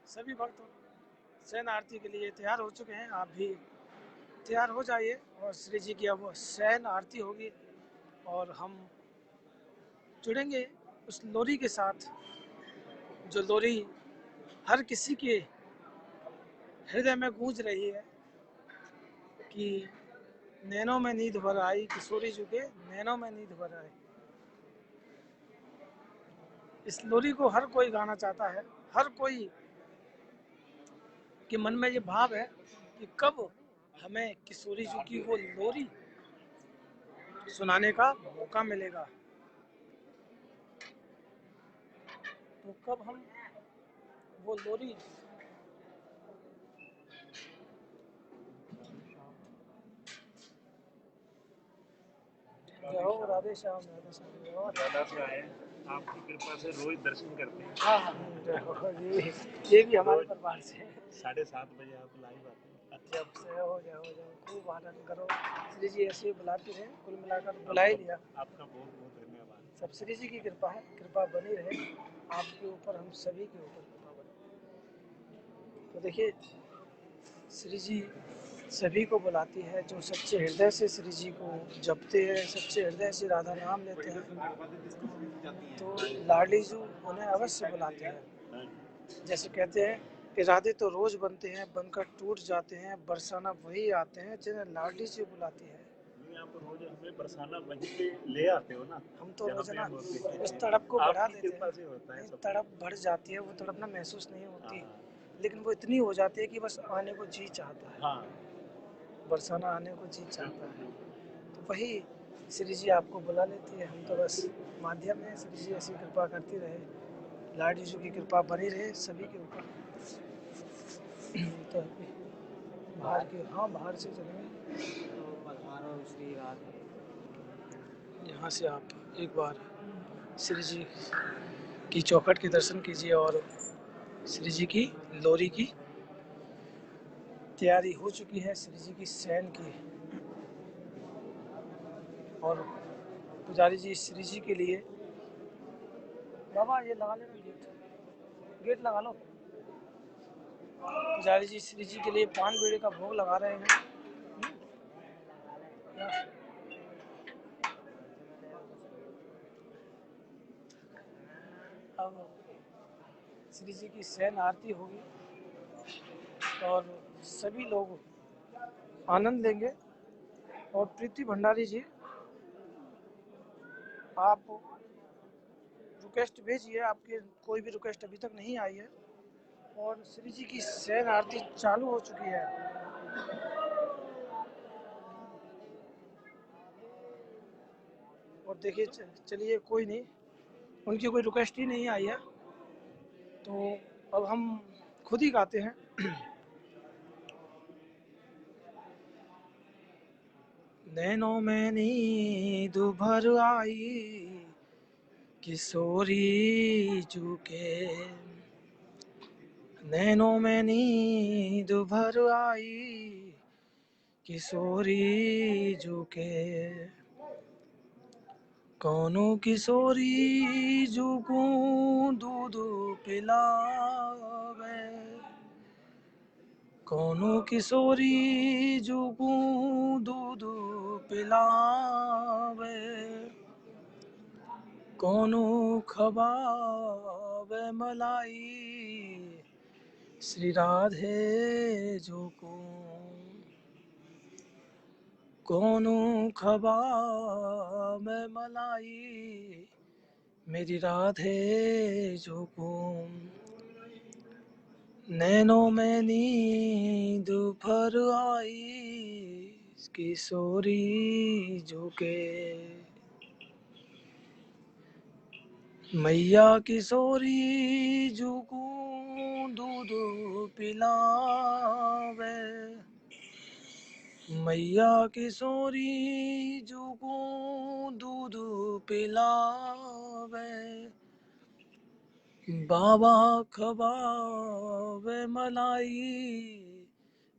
सभी भक्त शयन आरती के लिए तैयार हो चुके हैं, आप भी तैयार हो जाइए और श्री जी की अब शयन आरती होगी और हम जुड़ेंगे उस लोरी के साथ जो लोरी हर किसी के हृदय में गूंज रही है कि नैनों में नींद भर आई, किशोरी जी के नैनों में नींद भर आई। इस लोरी को हर कोई गाना चाहता है, हर कोई के मन में ये भाव है कि कब हमें किशोरी जी की वो लोरी सुनाने का मौका मिलेगा, तो कब हम वो लोरी जय हो राधे श्याम राधे श्याम जय हो। दादा से आए हैं, आपकी कृपा से रोज दर्शन करते हैं। हाँ हाँ जय हो ये भी हमारे परिवार से है। 7:30 बजे आप लाइव आते हैं। जब से हो जाओ खूब आनंद करो। श्री जी ऐसे ही बुलाते रहे, कुल मिलाकर बुला ही लिया। आपका बहुत बहुत धन्यवाद। सब श्री जी की कृपा है, कृपा बनी रहे आपके ऊपर, हम सभी के ऊपर कृपा बने। तो देखिए श्री जी सभी को बुलाती है, जो सच्चे हृदय से श्री जी को जपते हैं, सच्चे हृदय से राधा नाम लेते हैं, तो लाडली जी उन्हें अवश्य बुलाते हैं। जैसे कहते हैं इरादे तो रोज बनते हैं, बनकर टूट जाते हैं, बरसाना वही आते हैं जिन्हें लाडली जी बुलाती है। आप रोज हमें बरसाना वहीं पे ले आते हो ना। हम तो रोज ना होते हैं। उस तड़प को बढ़ा आपकी देते कृपा हैं। से होता है नहीं, सब। तड़प बढ़ जाती है, वो तड़प ना महसूस नहीं होती, लेकिन वो इतनी हो जाती है कि बस आने को जी चाहता है। हाँ बरसाना आने को जी चाहता है, तो वही श्री जी आपको बुला लेती है। हम तो बस माध्यम है, श्री जी ऐसी कृपा करती रहे, लाडली जी की कृपा बनी रहे सभी के ऊपर। तो बाहर के, हाँ बाहर से चलेंगे, यहाँ से आप एक बार श्री जी की चौखट के दर्शन कीजिए और श्री जी की लोरी की तैयारी हो चुकी है, श्री जी की शयन की। और पुजारी जी श्री जी के लिए, बाबा ये लगा लेना गेट, गेट लगा लो। पुजारी जी श्री जी के लिए पान बीड़े का भोग लगा रहे हैं। अब श्री जी की शयन आरती होगी और सभी लोग आनंद लेंगे। और प्रीति भंडारी जी आप रिक्वेस्ट भेजिए, आपके कोई भी रिक्वेस्ट अभी तक नहीं आई है। और श्री जी की शयन आरती चालू हो चुकी है। और देखिए चलिए कोई नहीं, उनकी कोई रिक्वेस्ट ही नहीं आई है, तो अब हम खुद ही गाते हैं। नैनों में नींद भर आई, किशोरी जू के नैनों में नींद भर आई, किशोरी जू के कौनो किशोरी जुकू दूध पिलावे, कौनो किशोरी जुकू दूध पिलावे, कौनो खबावे मलाई श्री राधे जुकू, कौनो खबावे मलाई मेरी राधे जुकू, नैनों में नींद भर आई किशोरी झुके, मैया किशोरी झुकू दूध पिलावे, मैया किशोरी झुकू दूध पिलावे, बाबा खबावे मलाई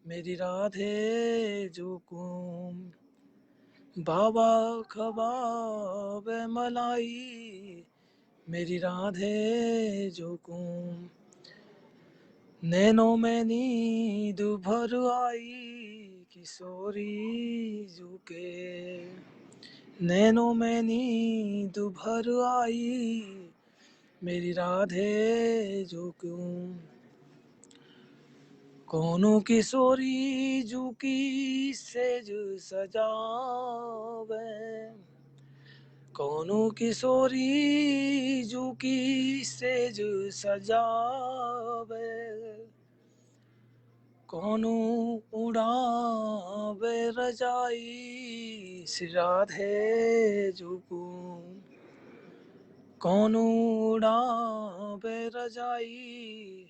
मेरी राधे जुकू, बाबा खबावे मलाई मेरी राधे जुकू, नैनों में नींद भर आई किशोरी झुके, नैनों में नींद भर आई मेरी राधे जुकू, कौनो किशोरी झुकी सेज सजावे, कौनो किशोरी झुकी सेज सजावे, कौनो उड़ावे रजाई श्री राधे जुकू, कौनो उड़ावे रजाई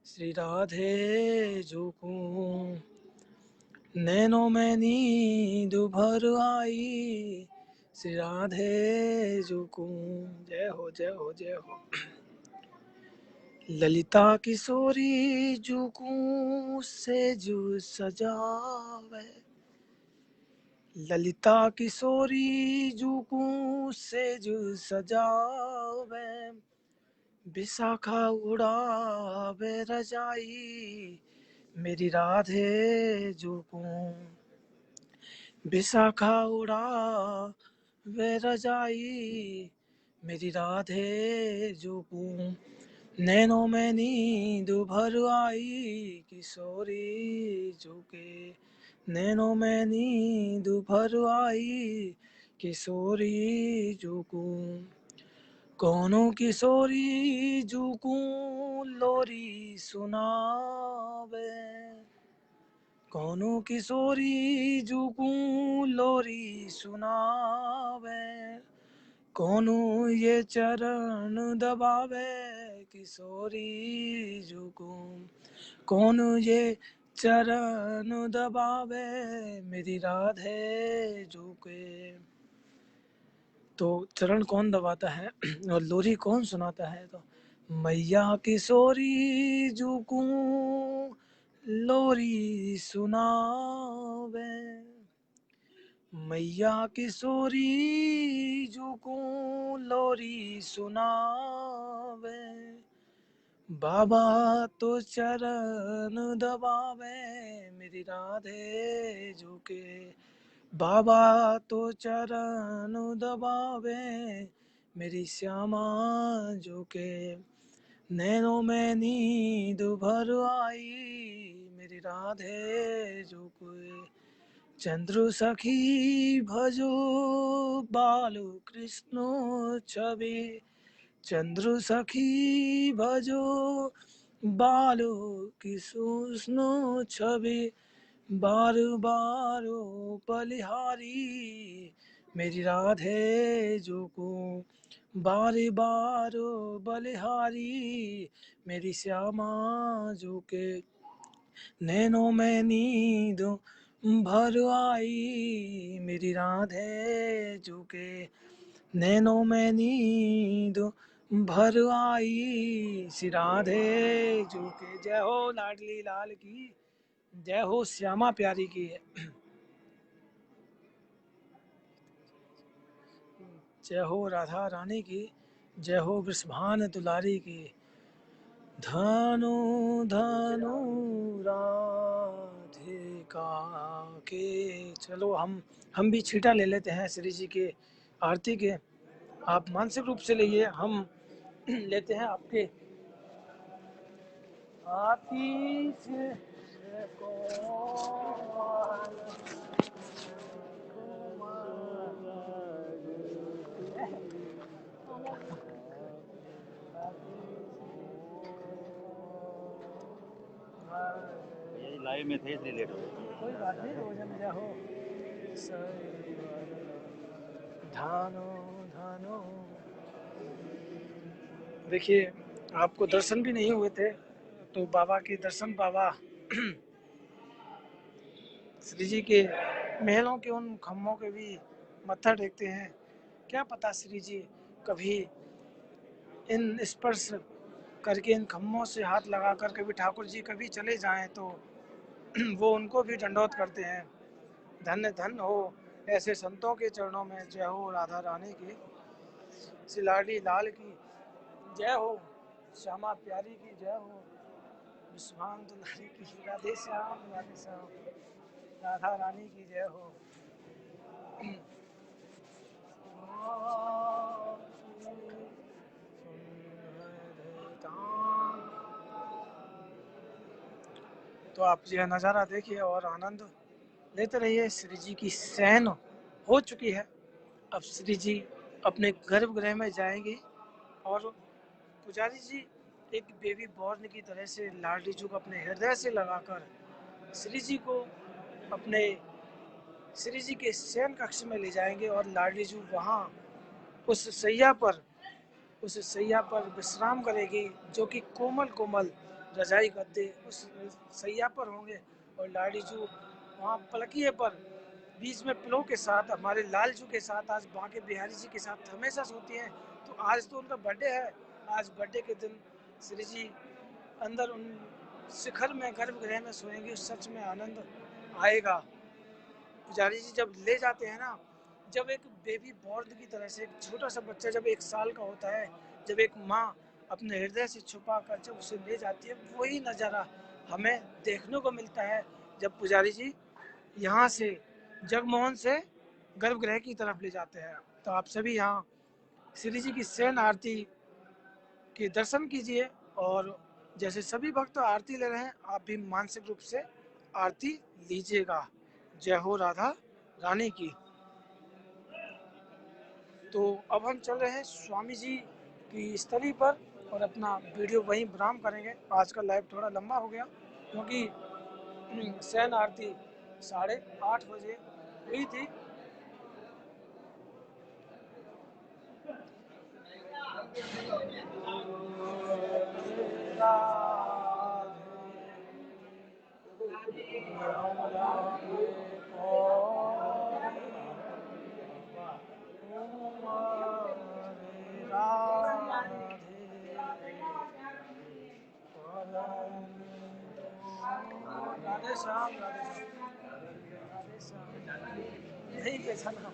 श्री राधे जुकू, नैनों में नींद भर आई श्री राधे जुकू। जय हो जय हो जय हो। ललिता किशोरी जुकू सेजु सजावे, ललिता किशोरी जुकू सेजु सजावे, विशाखा उड़ावे रजाई मेरी राधे जुकू, विशाखा उड़ावे रजाई मेरी राधे जुकू, नैनों में नींद भर आई किशोरी झुके, नैनों में नींद भर आई किशोरी झुकू, कौनो किशोरी झुकू लोरी सुनावे, कौनो किशोरी झुकू लोरी सुनावे, कौनो ये चरण दबावे किशोरी झुकू, कौनो ये चरण दबावे मेरी राधे झुके। तो चरण कौन दबाता है और लोरी कौन सुनाता है? तो मैया किशोरी झुकू लोरी सुनावे, मैया किशोरी झुकू लोरी सुनावे, बाबा तो चरण दबावे मेरी राधे झुके, बाबा तो चरण दबावे मेरी श्यामा झुके, नैनों में नींद भर आई मेरी राधे झुके, चंद्र सखी भजो बालू कृष्ण छवि, चंद्र सखी भजो बालू कृष्ण छवि, बार बार बलिहारी मेरी राधे जुकू, बार बार बलिहारी मेरी श्यामा झुके, नैनों में नींद भर आई मेरी राधे झुके, नैनों में नींद भर आई श्री राधे झुके। जय हो लाडली लाल की, जय हो श्यामा प्यारी की है। जय हो राधा रानी की, जय हो वृषभान दुलारी की। धनु धनु राधिका के। चलो हम भी छीटा ले लेते हैं श्री जी के आरती के। आप मानसिक रूप से लेइए, हम लेते हैं आपके आतिश कोमल ये लाइव में थे इसलिए लेट हो गए। कोई बात नहीं, रोजन जय हो। धानो धानो। देखिए, आपको दर्शन भी नहीं हुए थे तो बाबा के दर्शन, बाबा श्री जी के महलों के उन खम्भों के भी मत्था टेकते हैं। क्या पता श्री जी कभी इन स्पर्श करके इन खम्भों से हाथ लगाकर कभी ठाकुर जी कभी चले जाएं तो वो उनको भी दंडोत करते हैं। धन्य धन्य हो ऐसे संतों के चरणों में। जय हो राधा रानी की, सिलाडी लाल की जय हो, श्यामा प्यारी की जय हो, विश्वान दुलारी की, राधे श्याम राधे श्याम, राधा रानी की जय हो। तो आप यह नज़ारा देखिए और आनंद लेते रहिए। श्री जी की शयन हो चुकी है। अब श्री जी अपने गर्भगृह में जाएंगे और पुजारी जी एक बेबी बॉर्न की तरह से लाडली जी को अपने हृदय से लगाकर श्री जी को अपने श्री जी के शयन कक्ष में ले जाएंगे और लाडली जी वहाँ उस सैया पर विश्राम करेगी, जो कि कोमल कोमल रजाई गद्दे उस सैया पर होंगे। और लाडली जी वहाँ पलकिए पर बीच में पिलो के साथ हमारे लालजू के साथ, आज बांके बिहारी जी के साथ हमेशा सोती हैं। तो आज तो उनका बर्थडे है, आज बर्थडे के दिन श्री जी अंदर उन शिखर में गर्भगृह में सोएंगे। सच में आनंद आएगा। पुजारी जी जब ले जाते हैं ना, जब एक बेबी बॉर्न की तरह से एक छोटा सा बच्चा जब 1 साल का होता है, जब एक माँ अपने हृदय से छुपा कर जब उसे ले जाती है, वही नज़ारा हमें देखने को मिलता है जब पुजारी जी यहाँ से जगमोहन से गर्भगृह की तरफ ले जाते हैं। तो आप सभी यहाँ श्री जी की शयन आरती के दर्शन कीजिए और जैसे सभी भक्त आरती ले रहे हैं, आप भी मानसिक रूप से आरती लीजिएगा। जय हो राधा रानी की। तो अब हम चल रहे हैं स्वामी जी की स्थली पर और अपना वीडियो वहीं विराम करेंगे। आज का लाइव थोड़ा लंबा हो गया क्योंकि शयन आरती 8:30 बजे हुई थी। राधे श्याम राधे श्याम। नहीं कैसा ना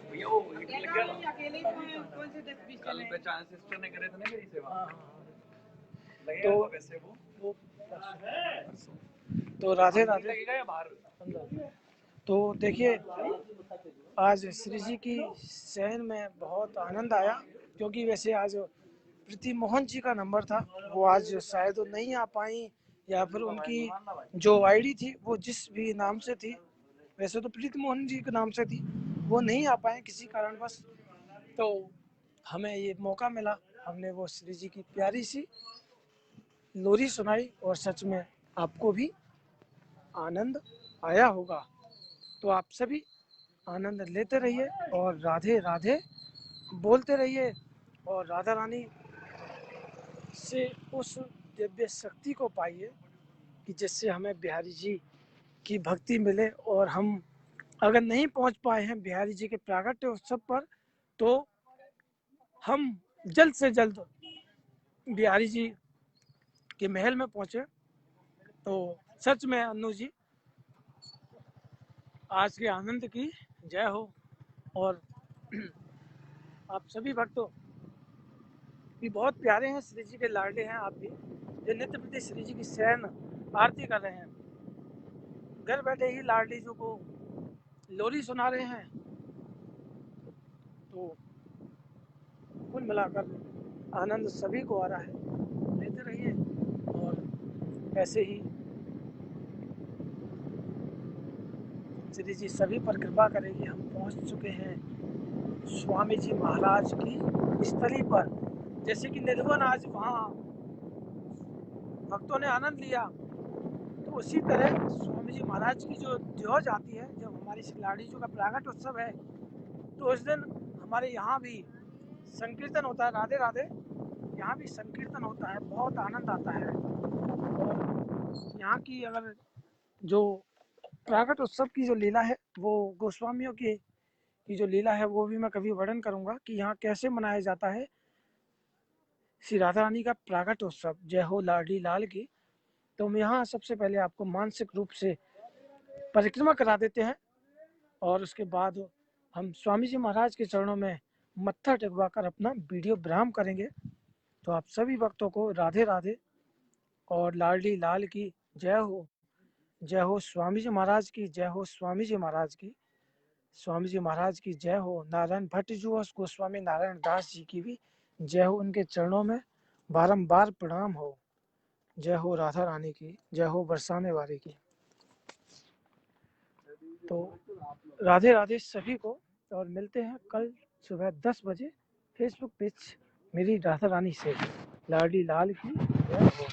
कल पहचान सिस्टर ने करे थे ना मेरी सेवा। तो वो तो राधे राधे। लगेगा या बाहर? तो देखिए, आज श्री जी की शयन में बहुत आनंद आया क्योंकि वैसे आज प्रीति मोहन जी का नंबर था, वो आज शायद नहीं आ पाई या फिर उनकी जो आईडी थी वो जिस भी नाम से थी, वैसे तो प्रीति मोहन जी के नाम से थी, वो नहीं आ पाए किसी कारणवश। तो हमें ये मौका मिला, हमने वो श्री जी की प्यारी सी लोरी सुनाई और सच में आपको भी आनंद आया होगा। तो आप सभी आनंद लेते रहिए और राधे राधे बोलते रहिए और राधा रानी से उस दिव्य शक्ति को पाइए कि जिससे हमें बिहारी जी की भक्ति मिले। और हम अगर नहीं पहुंच पाए हैं बिहारी जी के प्रागट्य उत्सव पर, तो हम जल्द से जल्द बिहारी जी के महल में पहुंचे। तो सच में अन्नू जी, आज के आनंद की जय हो। और आप सभी भक्तों भी बहुत प्यारे हैं, श्री जी के लाडले हैं आप भी, जो नित्य प्रति श्री जी की शयन आरती कर रहे हैं, घर बैठे ही लाडली जी को लोरी सुना रहे हैं। तो कुल मिलाकर आनंद सभी को आ रहा है, लेते रहिए। और ऐसे ही श्री जी सभी पर कृपा करेगी। हम पहुंच चुके हैं स्वामी जी महाराज की स्थली पर। जैसे कि निर्वन आज वहाँ भक्तों ने आनंद लिया, तो उसी तरह स्वामी जी महाराज की जो ध्वज आती है, जब हमारी लाड़ी जी का प्रागट उत्सव है, तो उस दिन हमारे यहाँ भी संकीर्तन होता है। राधे राधे। यहाँ भी संकीर्तन होता है, बहुत आनंद आता है। और यहाँ की अगर जो प्रागट उत्सव की जो लीला है, वो गोस्वामियों की जो लीला है, वो भी मैं कभी वर्णन करूँगा कि यहाँ कैसे मनाया जाता है श्री राधा रानी का प्रागट उत्सव। जय हो लाडली लाल की। तो हम यहाँ सबसे पहले आपको मानसिक रूप से परिक्रमा करा देते हैं, और उसके बाद हम स्वामी जी महाराज के चरणों में मत्था टेकवा कर अपना वीडियो विराम करेंगे। तो आप सभी भक्तों को राधे राधे और लाडली लाल की जय हो। जय हो स्वामी जी महाराज की, जय हो स्वामी जी महाराज की, स्वामी जी महाराज की जय हो। नारायण भट्ट जी और गोस्वामी नारायण दास जी की भी जय हो। उनके चरणों में बारंबार प्रणाम हो। जय हो राधा रानी की, जय हो बरसाने वाले की। तो राधे राधे सभी को, और मिलते हैं कल सुबह 10 बजे फेसबुक पेज मेरी राधा रानी से। लाडली लाल की जय हो।